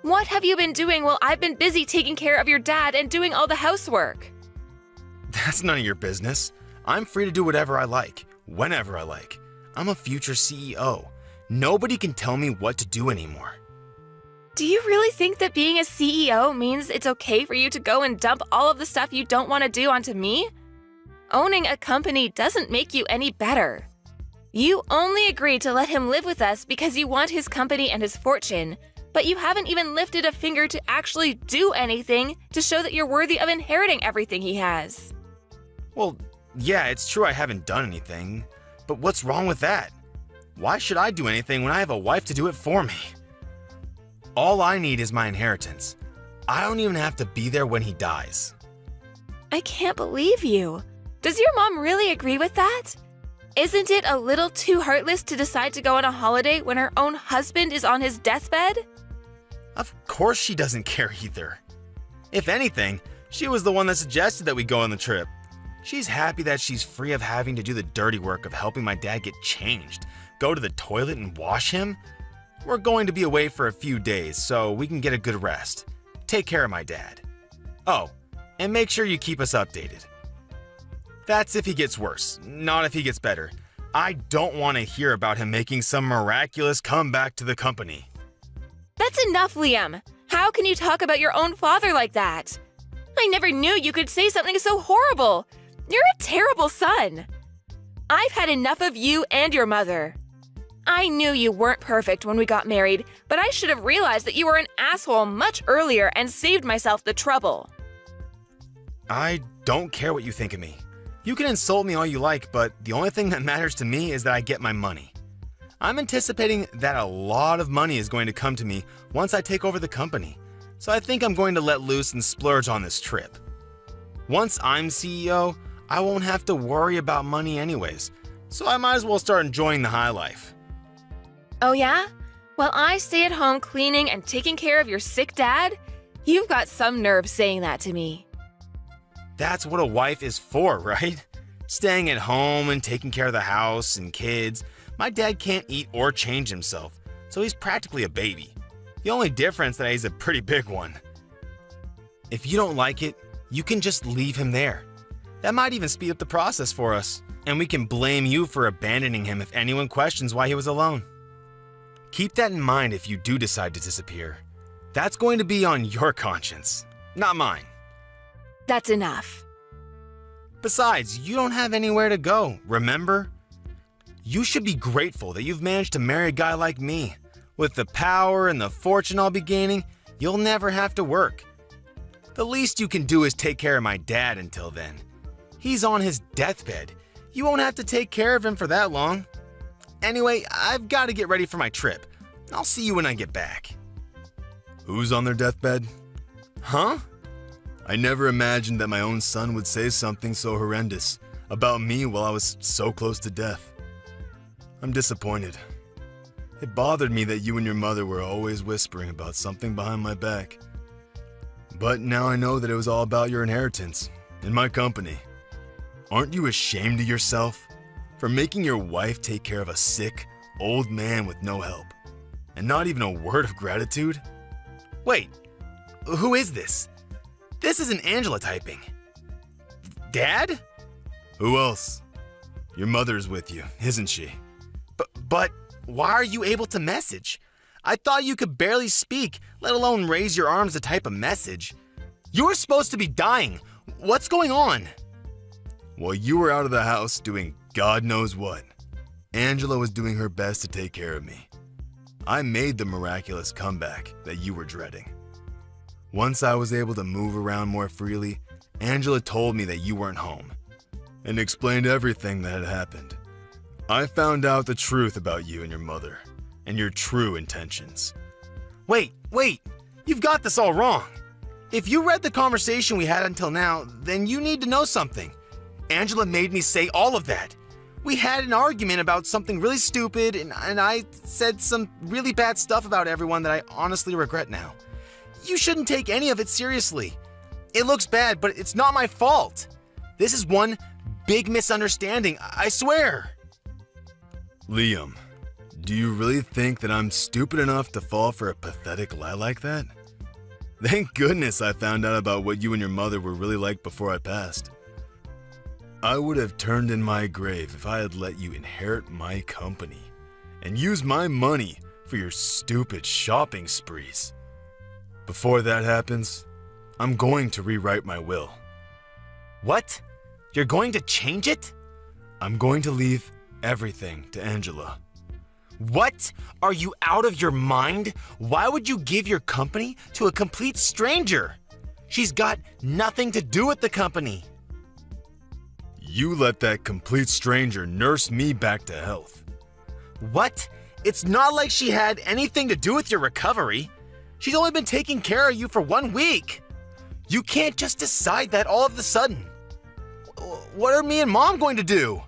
What have you been doing while I've been busy taking care of your dad and doing all the housework? That's none of your business. I'm free to do whatever I like, whenever I like. I'm a future CEO. Nobody can tell me what to do anymore. Do you really think that being a CEO means it's okay for you to go and dump all of the stuff you don't want to do onto me? Owning a company doesn't make you any better. You only agreed to let him live with us because you want his company and his fortune, but you haven't even lifted a finger to actually do anything to show that you're worthy of inheriting everything he has. Well, yeah, it's true I haven't done anything, but what's wrong with that? Why should I do anything when I have a wife to do it for me? All I need is my inheritance. I don't even have to be there when he dies. I can't believe you. Does your mom really agree with that? Isn't it a little too heartless to decide to go on a holiday when her own husband is on his deathbed? Of course she doesn't care either. If anything, she was the one that suggested that we go on the trip. She's happy that she's free of having to do the dirty work of helping my dad get changed, go to the toilet and wash him. We're going to be away for a few days so we can get a good rest. Take care of my dad. Oh, and make sure you keep us updated. That's if he gets worse, not if he gets better. I don't want to hear about him making some miraculous comeback to the company. That's enough, Liam. How can you talk about your own father like that? I never knew you could say something so horrible. You're a terrible son. I've had enough of you and your mother. I knew you weren't perfect when we got married, but I should have realized that you were an asshole much earlier and saved myself the trouble. I don't care what you think of me. You can insult me all you like, but the only thing that matters to me is that I get my money. I'm anticipating that a lot of money is going to come to me once I take over the company, so I think I'm going to let loose and splurge on this trip. Once I'm CEO, I won't have to worry about money anyways, so I might as well start enjoying the high life. Oh yeah? While I stay at home cleaning and taking care of your sick dad? You've got some nerve saying that to me. That's what a wife is for, right? Staying at home and taking care of the house and kids. My dad can't eat or change himself, so he's practically a baby. The only difference is that he's a pretty big one. If you don't like it, you can just leave him there. That might even speed up the process for us, and we can blame you for abandoning him if anyone questions why he was alone. Keep that in mind if you do decide to disappear. That's going to be on your conscience, not mine. That's enough. Besides, you don't have anywhere to go, remember? You should be grateful that you've managed to marry a guy like me. With the power and the fortune I'll be gaining, you'll never have to work. The least you can do is take care of my dad until then. He's on his deathbed. You won't have to take care of him for that long. Anyway, I've got to get ready for my trip. I'll see you when I get back. Who's on their deathbed? Huh? I never imagined that my own son would say something so horrendous about me while I was so close to death. I'm disappointed. It bothered me that you and your mother were always whispering about something behind my back. But now I know that it was all about your inheritance and my company. Aren't you ashamed of yourself for making your wife take care of a sick, old man with no help? And not even a word of gratitude? Wait, who is this? This isn't Angela typing. Dad? Who else? Your mother's with you, isn't she? But why are you able to message? I thought you could barely speak, let alone raise your arms to type a message. You were supposed to be dying. What's going on? While you were out of the house doing God knows what, Angela was doing her best to take care of me. I made the miraculous comeback that you were dreading. Once I was able to move around more freely, Angela told me that you weren't home and explained everything that had happened. I found out the truth about you and your mother and your true intentions. Wait, you've got this all wrong. If you read the conversation we had until now, then you need to know something. Angela made me say all of that. We had an argument about something really stupid, and I said some really bad stuff about everyone that I honestly regret now. You shouldn't take any of it seriously. It looks bad, but it's not my fault. This is one big misunderstanding, I swear. Liam, do you really think that I'm stupid enough to fall for a pathetic lie like that? Thank goodness I found out about what you and your mother were really like before I passed. I would have turned in my grave if I had let you inherit my company and use my money for your stupid shopping sprees. Before that happens, I'm going to rewrite my will. What? You're going to change it? I'm going to leave everything to Angela. What? Are you out of your mind? Why would you give your company to a complete stranger? She's got nothing to do with the company. You let that complete stranger nurse me back to health. What? It's not like she had anything to do with your recovery. She's only been taking care of you for 1 week. You can't just decide that all of a sudden. What are me and Mom going to do?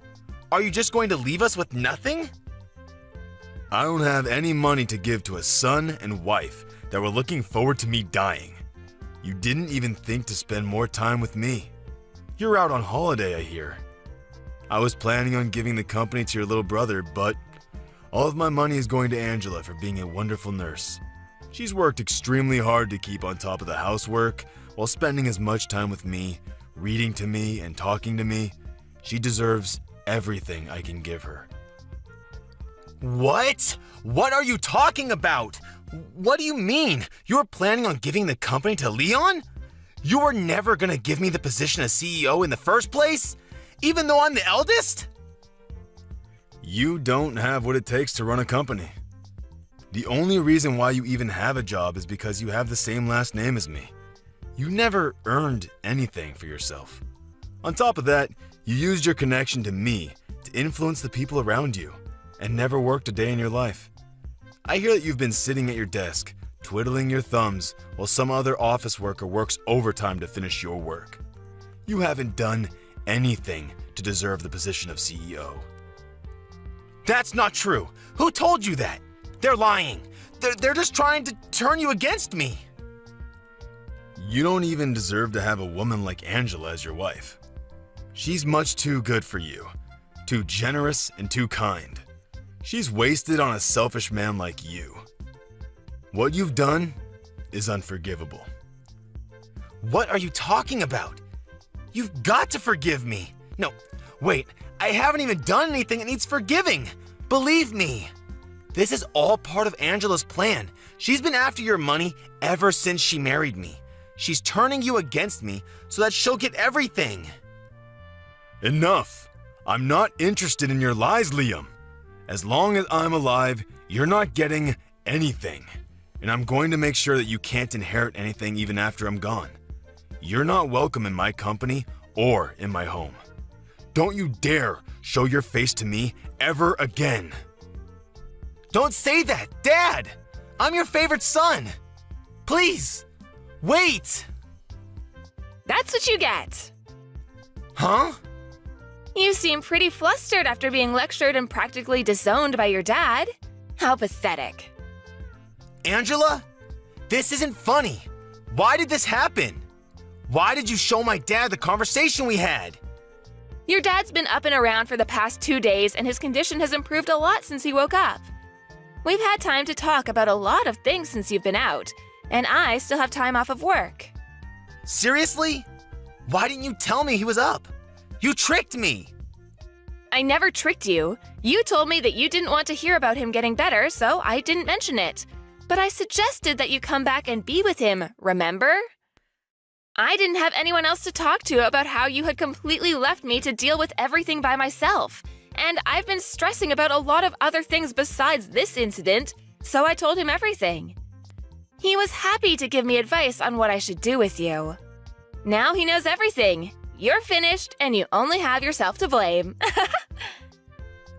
Are you just going to leave us with nothing? I don't have any money to give to a son and wife that were looking forward to me dying. You didn't even think to spend more time with me. You're out on holiday, I hear. I was planning on giving the company to your little brother, but all of my money is going to Angela for being a wonderful nurse. She's worked extremely hard to keep on top of the housework while spending as much time with me, reading to me, and talking to me. She deserves everything I can give her. What? What are you talking about? What do you mean? You're planning on giving the company to Leon? You were never gonna give me the position of CEO in the first place? Even though I'm the eldest? You don't have what it takes to run a company. The only reason why you even have a job is because you have the same last name as me. You never earned anything for yourself. On top of that, you used your connection to me to influence the people around you and never worked a day in your life. I hear that you've been sitting at your desk, twiddling your thumbs while some other office worker works overtime to finish your work. You haven't done anything to deserve the position of CEO. That's not true. Who told you that? They're lying. They're just trying to turn you against me. You don't even deserve to have a woman like Angela as your wife. She's much too good for you, too generous and too kind. She's wasted on a selfish man like you. What you've done is unforgivable. What are you talking about? You've got to forgive me. No, wait, I haven't even done anything that needs forgiving. Believe me. This is all part of Angela's plan. She's been after your money ever since she married me. She's turning you against me so that she'll get everything. Enough. I'm not interested in your lies, Liam. As long as I'm alive, you're not getting anything. And I'm going to make sure that you can't inherit anything even after I'm gone. You're not welcome in my company or in my home. Don't you dare show your face to me ever again. Don't say that, Dad! I'm your favorite son! Please, wait! That's what you get. Huh? You seem pretty flustered after being lectured and practically disowned by your dad. How pathetic. Angela? This isn't funny. Why did this happen? Why did you show my dad the conversation we had? Your dad's been up and around for the past 2 days and his condition has improved a lot since he woke up. We've had time to talk about a lot of things since you've been out, and I still have time off of work. Seriously? Why didn't you tell me he was up? You tricked me! I never tricked you. You told me that you didn't want to hear about him getting better, so I didn't mention it. But I suggested that you come back and be with him, remember? I didn't have anyone else to talk to about how you had completely left me to deal with everything by myself. And I've been stressing about a lot of other things besides this incident, so I told him everything. He was happy to give me advice on what I should do with you. Now he knows everything. You're finished, and you only have yourself to blame.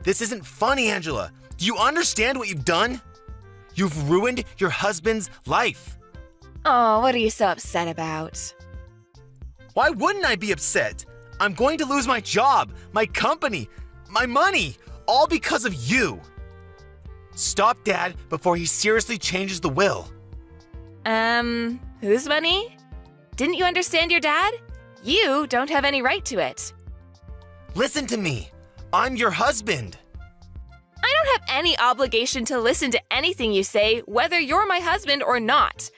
This isn't funny, Angela. Do you understand what you've done? You've ruined your husband's life. Oh, what are you so upset about? Why wouldn't I be upset? I'm going to lose my job, my company, my money, all because of you. Stop Dad before he seriously changes the will. Whose money? Didn't you understand your dad? You don't have any right to it. Listen to me. I'm your husband. I don't have any obligation to listen to anything you say, whether you're my husband or not.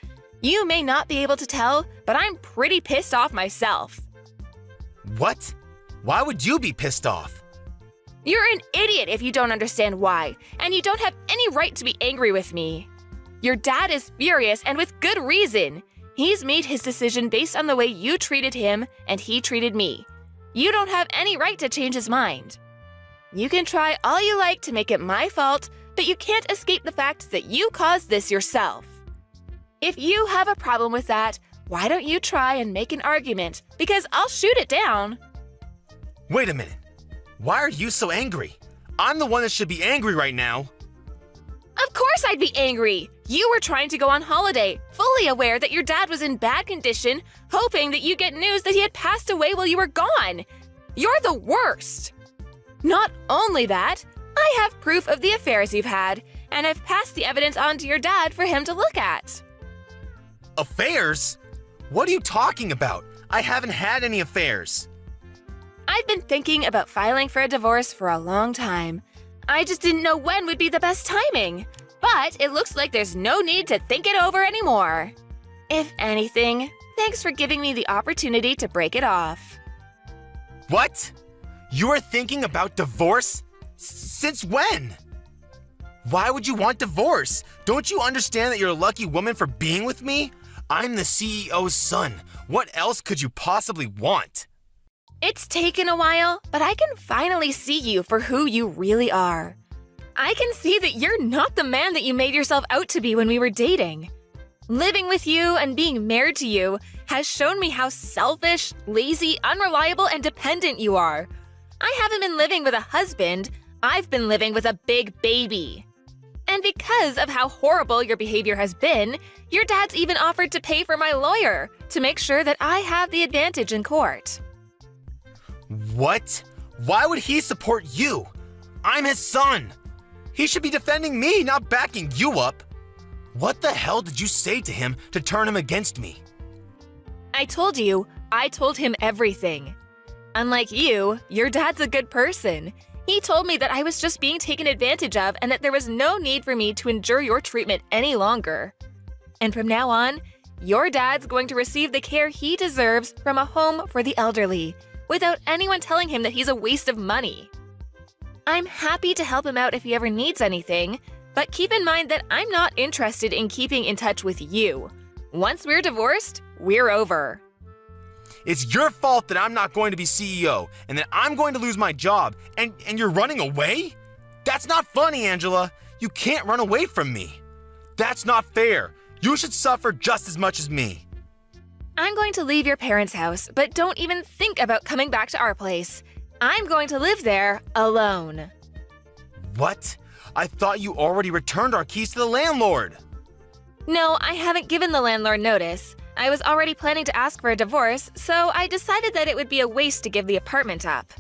You may not be able to tell, but I'm pretty pissed off myself. What? Why would you be pissed off? You're an idiot if you don't understand why, and you don't have any right to be angry with me. Your dad is furious, and with good reason. He's made his decision based on the way you treated him and he treated me. You don't have any right to change his mind. You can try all you like to make it my fault, but you can't escape the fact that you caused this yourself. If you have a problem with that, why don't you try and make an argument, because I'll shoot it down. Wait a minute. Why are you so angry? I'm the one that should be angry right now. Of course I'd be angry! You were trying to go on holiday, fully aware that your dad was in bad condition, hoping that you'd get news that he had passed away while you were gone. You're the worst! Not only that, I have proof of the affairs you've had, and I've passed the evidence on to your dad for him to look at. Affairs? What are you talking about? I haven't had any affairs. I've been thinking about filing for a divorce for a long time. I just didn't know when would be the best timing. But it looks like there's no need to think it over anymore. If anything, thanks for giving me the opportunity to break it off. What? You are thinking about divorce? Since when? Why would you want divorce? Don't you understand that you're a lucky woman for being with me? I'm the CEO's son. What else could you possibly want? It's taken a while, but I can finally see you for who you really are. I can see that you're not the man that you made yourself out to be when we were dating. Living with you and being married to you has shown me how selfish, lazy, unreliable, and dependent you are. I haven't been living with a husband, I've been living with a big baby. And because of how horrible your behavior has been, your dad's even offered to pay for my lawyer to make sure that I have the advantage in court. What? Why would he support you? I'm his son. He should be defending me, not backing you up. What the hell did you say to him to turn him against me? I told you, I told him everything. Unlike you, your dad's a good person. He told me that I was just being taken advantage of and that there was no need for me to endure your treatment any longer. And from now on, Your dad's going to receive the care he deserves from a home for the elderly, without anyone telling him that he's a waste of money. I'm happy to help him out if he ever needs anything, but keep in mind that I'm not interested in keeping in touch with you. Once we're divorced, we're over. It's your fault that I'm not going to be CEO and that I'm going to lose my job, and you're running away? That's not funny, Angela. You can't run away from me. That's not fair. You should suffer just as much as me. I'm going to leave your parents' house, but don't even think about coming back to our place. I'm going to live there alone. What? I thought you already returned our keys to the landlord. No, I haven't given the landlord notice. I was already planning to ask for a divorce, so I decided that it would be a waste to give the apartment up.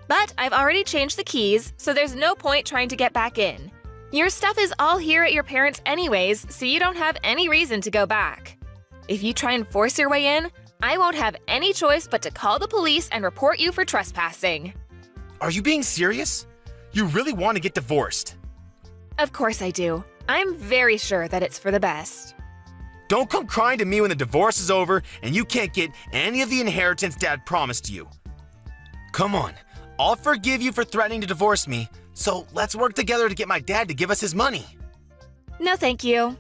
But I've already changed the keys, so there's no point trying to get back in. Your stuff is all here at your parents' anyways, so you don't have any reason to go back. If you try and force your way in, I won't have any choice but to call the police and report you for trespassing. Are you being serious? You really want to get divorced? Of course I do. I'm very sure that it's for the best. Don't come crying to me when the divorce is over and you can't get any of the inheritance Dad promised you. Come on, I'll forgive you for threatening to divorce me, so let's work together to get my dad to give us his money. No, thank you.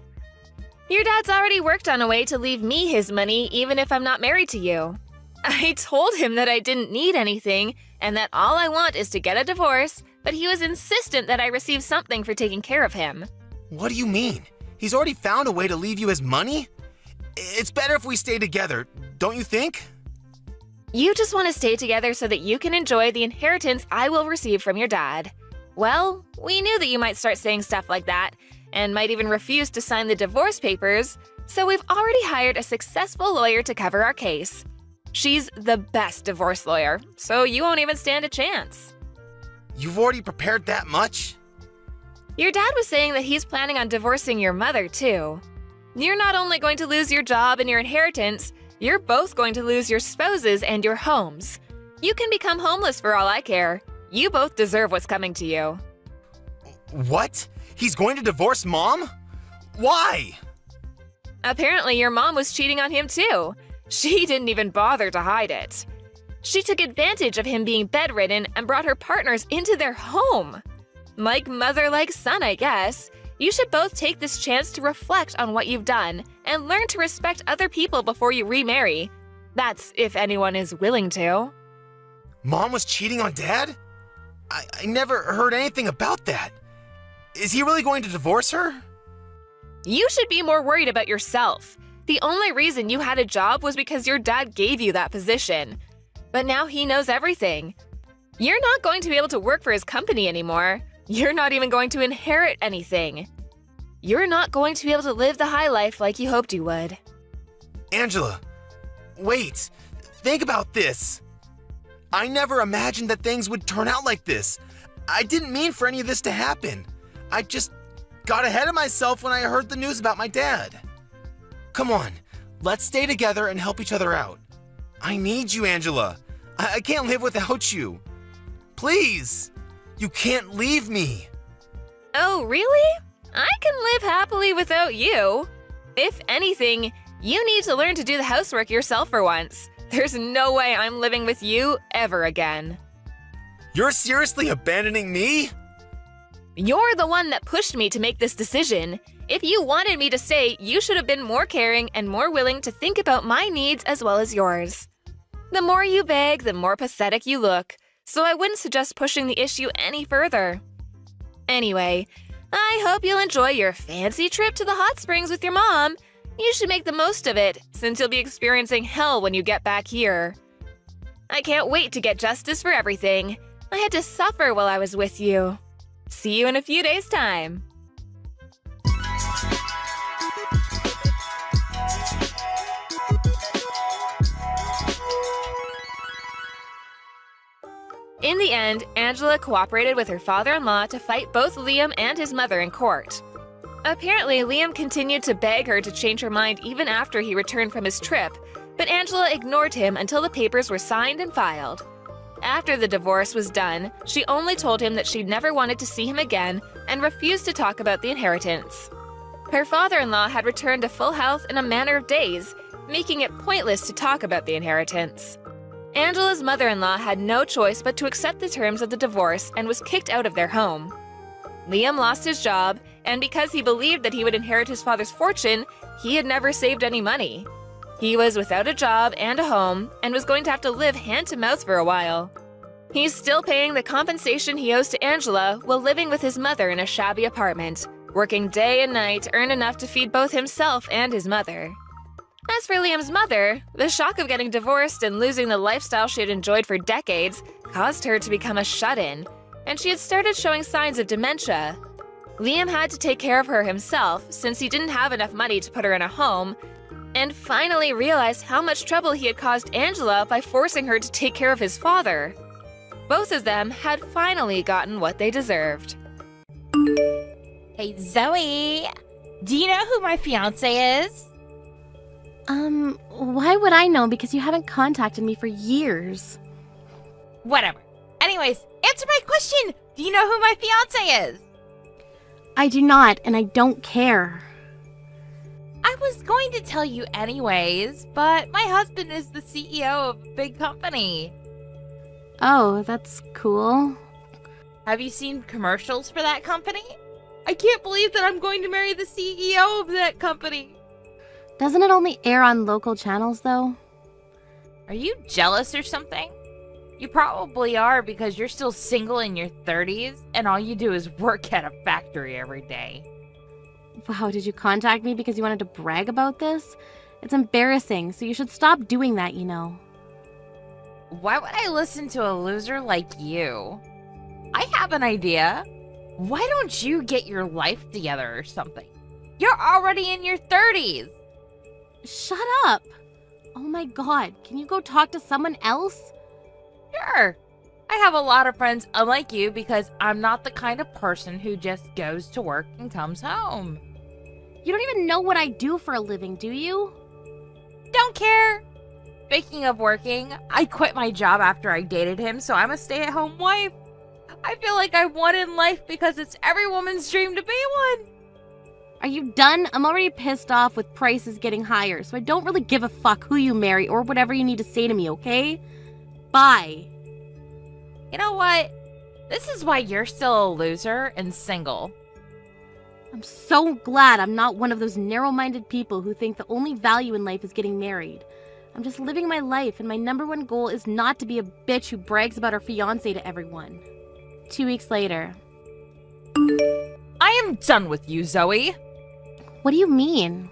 Your dad's already worked on a way to leave me his money even if I'm not married to you. I told him that I didn't need anything and that all I want is to get a divorce, but he was insistent that I receive something for taking care of him. What do you mean? He's already found a way to leave you his money? It's better if we stay together, don't you think? You just want to stay together so that you can enjoy the inheritance I will receive from your dad. Well, we knew that you might start saying stuff like that, and might even refuse to sign the divorce papers, so we've already hired a successful lawyer to cover our case. She's the best divorce lawyer, so you won't even stand a chance. You've already prepared that much? Your dad was saying that he's planning on divorcing your mother, too. You're not only going to lose your job and your inheritance, you're both going to lose your spouses and your homes. You can become homeless for all I care. You both deserve what's coming to you. What? He's going to divorce Mom? Why? Apparently, your mom was cheating on him, too. She didn't even bother to hide it. She took advantage of him being bedridden and brought her partners into their home. Like mother, like son, I guess. You should both take this chance to reflect on what you've done and learn to respect other people before you remarry. That's if anyone is willing to. Mom was cheating on Dad? I never heard anything about that. Is he really going to divorce her? You should be more worried about yourself. The only reason you had a job was because your dad gave you that position. But now he knows everything. You're not going to be able to work for his company anymore. You're not even going to inherit anything. You're not going to be able to live the high life like you hoped you would. Angela, wait. Think about this. I never imagined that things would turn out like this. I didn't mean for any of this to happen. I just got ahead of myself when I heard the news about my dad. Come on, let's stay together and help each other out. I need you, Angela. I can't live without you. Please, you can't leave me. Oh, really? I can live happily without you. If anything, you need to learn to do the housework yourself for once. There's no way I'm living with you ever again. You're seriously abandoning me? You're the one that pushed me to make this decision. If you wanted me to stay, you should have been more caring and more willing to think about my needs as well as yours. The more you beg, the more pathetic you look, so I wouldn't suggest pushing the issue any further. Anyway, I hope you'll enjoy your fancy trip to the hot springs with your mom. You should make the most of it, since you'll be experiencing hell when you get back here. I can't wait to get justice for everything. I had to suffer while I was with you. See you in a few days' time. In the end, Angela cooperated with her father-in-law to fight both Liam and his mother in court. Apparently, Liam continued to beg her to change her mind even after he returned from his trip, but Angela ignored him until the papers were signed and filed. After the divorce was done, she only told him that she never wanted to see him again and refused to talk about the inheritance. Her father-in-law had returned to full health in a matter of days, making it pointless to talk about the inheritance. Angela's mother-in-law had no choice but to accept the terms of the divorce and was kicked out of their home. Liam lost his job, and because he believed that he would inherit his father's fortune, he had never saved any money. He was without a job and a home, and was going to have to live hand-to-mouth for a while. He's still paying the compensation he owes to Angela while living with his mother in a shabby apartment, working day and night to earn enough to feed both himself and his mother. As for Liam's mother, the shock of getting divorced and losing the lifestyle she had enjoyed for decades caused her to become a shut-in, and she had started showing signs of dementia. Liam had to take care of her himself since he didn't have enough money to put her in a home, and finally realized how much trouble he had caused Angela by forcing her to take care of his father. Both of them had finally gotten what they deserved. Hey, Zoe! Do you know who my fiancé is? Why would I know? Because you haven't contacted me for years. Whatever. Anyways, answer my question! Do you know who my fiancé is? I do not, and I don't care. I was going to tell you anyways, but my husband is the CEO of a big company. Oh, that's cool. Have you seen commercials for that company? I can't believe that I'm going to marry the CEO of that company. Doesn't it only air on local channels, though? Are you jealous or something? You probably are because you're still single in your 30s and all you do is work at a factory every day. Wow, did you contact me because you wanted to brag about this? It's embarrassing, so you should stop doing that, you know. Why would I listen to a loser like you? I have an idea. Why don't you get your life together or something? You're already in your 30s. Shut up! Oh my god, can you go talk to someone else? Sure. I have a lot of friends unlike you because I'm not the kind of person who just goes to work and comes home. You don't even know what I do for a living, do you? Don't care. Speaking of working, I quit my job after I dated him, so I'm a stay-at-home wife. I feel like I won in life because it's every woman's dream to be one. Are you done? I'm already pissed off with prices getting higher, so I don't really give a fuck who you marry or whatever you need to say to me, okay? Bye. You know what? This is why you're still a loser and single. I'm so glad I'm not one of those narrow-minded people who think the only value in life is getting married. I'm just living my life, and my number one goal is not to be a bitch who brags about her fiancé to everyone. 2 weeks later. I am done with you, Zoe. What do you mean?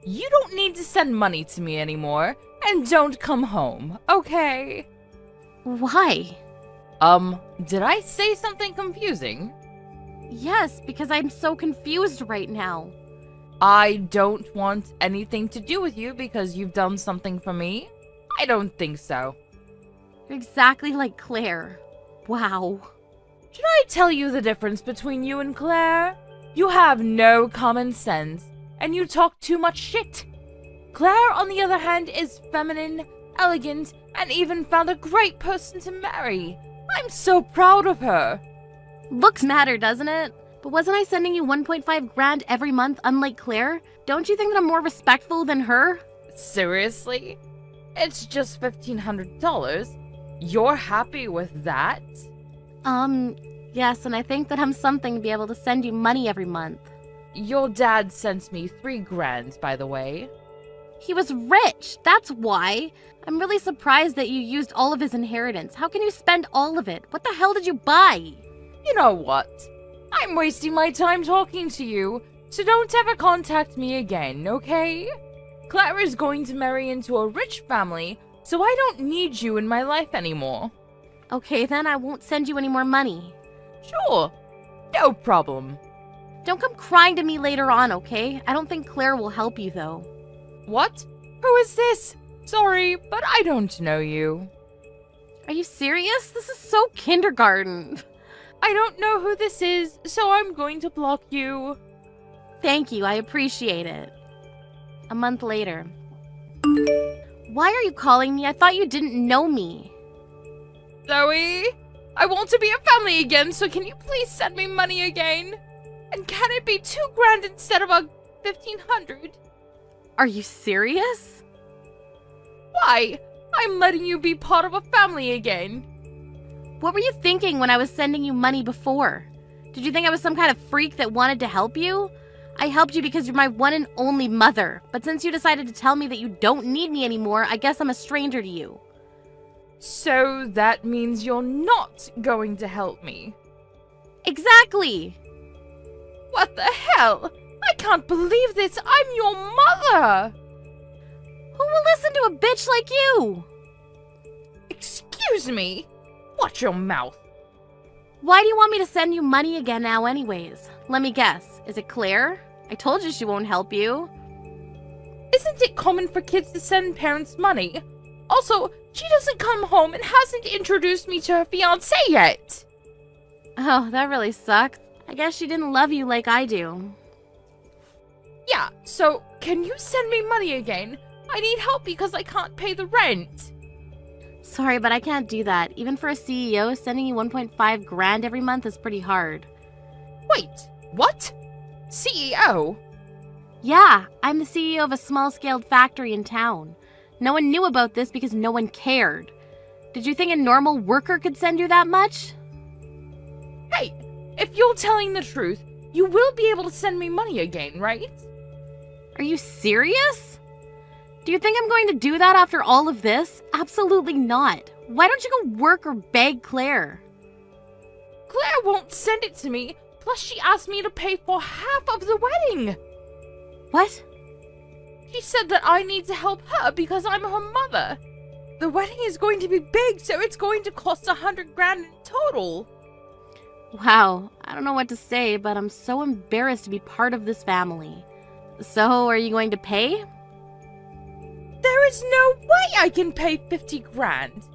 You don't need to send money to me anymore, and don't come home, okay? Why? Did I say something confusing? Yes, because I'm so confused right now. I don't want anything to do with you because you've done something for me? I don't think so. You're exactly like Claire. Wow. Should I tell you the difference between you and Claire? You have no common sense, and you talk too much shit. Claire, on the other hand, is feminine, elegant, and even found a great person to marry. I'm so proud of her. Looks matter, doesn't it? But wasn't I sending you 1.5 grand every month, unlike Claire? Don't you think that I'm more respectful than her? Seriously? It's just $1,500. You're happy with that? Yes, and I think that I'm something to be able to send you money every month. Your dad sent me 3 grand, by the way. He was rich, that's why. I'm really surprised that you used all of his inheritance. How can you spend all of it? What the hell did you buy? You know what? I'm wasting my time talking to you, so don't ever contact me again, okay? Claire is going to marry into a rich family, so I don't need you in my life anymore. Okay, then I won't send you any more money. Sure, no problem. Don't come crying to me later on, okay? I don't think Claire will help you, though. What? Who is this? Sorry, but I don't know you. Are you serious? This is so kindergarten. I don't know who this is, so I'm going to block you. Thank you, I appreciate it. A month later. Why are you calling me? I thought you didn't know me. Zoe, I want to be a family again, so can you please send me money again? And can it be 2 grand instead of $1,500. Are you serious? Why? I'm letting you be part of a family again. What were you thinking when I was sending you money before? Did you think I was some kind of freak that wanted to help you? I helped you because you're my one and only mother, but since you decided to tell me that you don't need me anymore, I guess I'm a stranger to you. So that means you're not going to help me. Exactly! What the hell? I can't believe this! I'm your mother! Who will listen to a bitch like you? Excuse me? Watch your mouth. Why do you want me to send you money again now anyways? Let me guess. Is it Claire? I told you she won't help you. Isn't it common for kids to send parents money? Also, she doesn't come home and hasn't introduced me to her fiancé yet. Oh, that really sucks. I guess she didn't love you like I do. Yeah, so can you send me money again? I need help because I can't pay the rent. Sorry, but I can't do that. Even for a CEO, sending you 1.5 grand every month is pretty hard. Wait, what? CEO? Yeah, I'm the CEO of a small-scaled factory in town. No one knew about this because no one cared. Did you think a normal worker could send you that much? Hey, if you're telling the truth, you will be able to send me money again, right? Are you serious? Do you think I'm going to do that after all of this? Absolutely not. Why don't you go work or beg Claire? Claire won't send it to me, plus she asked me to pay for half of the wedding. What? She said that I need to help her because I'm her mother. The wedding is going to be big, so it's going to cost 100 grand in total. Wow, I don't know what to say, but I'm so embarrassed to be part of this family. So, are you going to pay? There is no way I can pay 50 grand.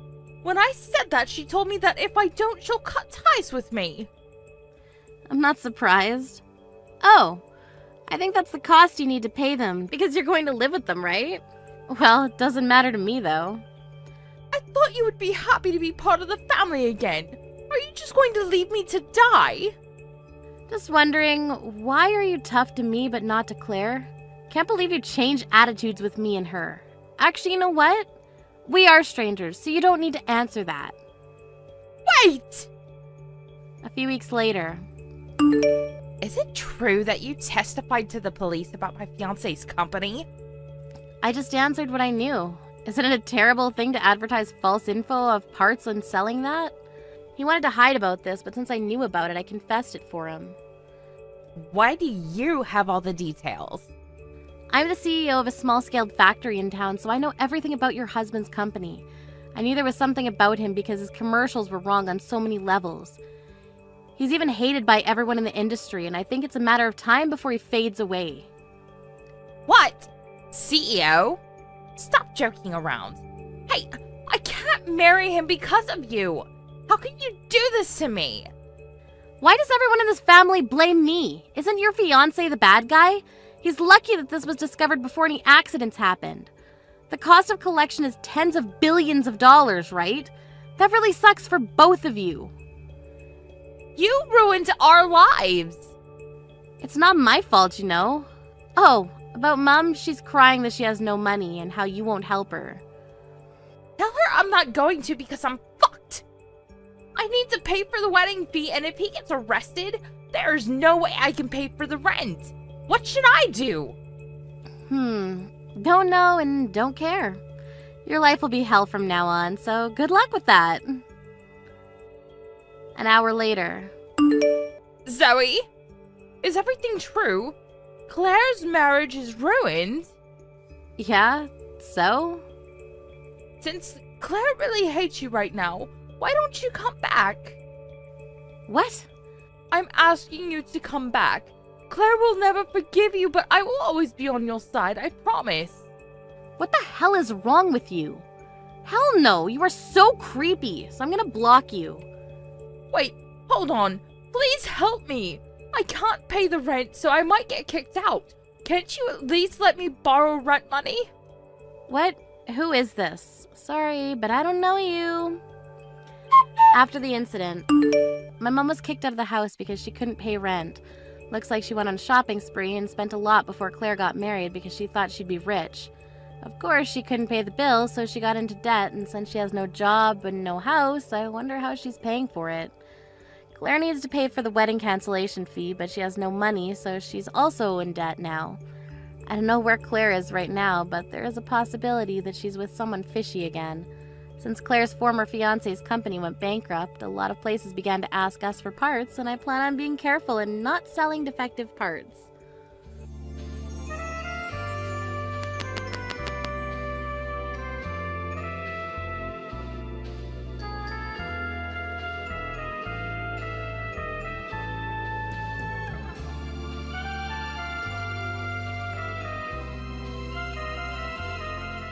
When I said that, she told me that if I don't, she'll cut ties with me. I'm not surprised. Oh, I think that's the cost you need to pay them, because you're going to live with them, right? Well, it doesn't matter to me, though. I thought you would be happy to be part of the family again. Are you just going to leave me to die? Just wondering, why are you tough to me but not to Claire? Can't believe you changed attitudes with me and her. Actually, you know what? We are strangers, so you don't need to answer that. Wait! A few weeks later. Is it true that you testified to the police about my fiancé's company? I just answered what I knew. Isn't it a terrible thing to advertise false info of parts and selling that? He wanted to hide about this, but since I knew about it, I confessed it for him. Why do you have all the details? I'm the CEO of a small-scaled factory in town, so I know everything about your husband's company. I knew there was something about him because his commercials were wrong on so many levels. He's even hated by everyone in the industry, and I think it's a matter of time before he fades away. What? CEO? Stop joking around. Hey, I can't marry him because of you. How can you do this to me? Why does everyone in this family blame me? Isn't your fiancé the bad guy? He's lucky that this was discovered before any accidents happened. The cost of collection is tens of billions of dollars, right? That really sucks for both of you. You ruined our lives. It's not my fault, you know. Oh, about Mom, she's crying that she has no money and how you won't help her. Tell her I'm not going to because I'm fucked. I need to pay for the wedding fee, and if he gets arrested, there's no way I can pay for the rent. What should I do? Don't know and don't care. Your life will be hell from now on, so good luck with that. An hour later. Zoe? Is everything true? Claire's marriage is ruined. Yeah, so? Since Claire really hates you right now, why don't you come back? What? I'm asking you to come back. Claire will never forgive you, but I will always be on your side, I promise. What the hell is wrong with you? Hell no, you are so creepy, so I'm gonna block you. Wait, hold on. Please help me. I can't pay the rent, so I might get kicked out. Can't you at least let me borrow rent money? What? Who is this? Sorry, but I don't know you. After the incident, my mom was kicked out of the house because she couldn't pay rent. Looks like she went on a shopping spree and spent a lot before Claire got married because she thought she'd be rich. Of course, she couldn't pay the bills, so she got into debt, and since she has no job and no house, I wonder how she's paying for it. Claire needs to pay for the wedding cancellation fee, but she has no money, so she's also in debt now. I don't know where Claire is right now, but there is a possibility that she's with someone fishy again. Since Claire's former fiancé's company went bankrupt, a lot of places began to ask us for parts, and I plan on being careful and not selling defective parts.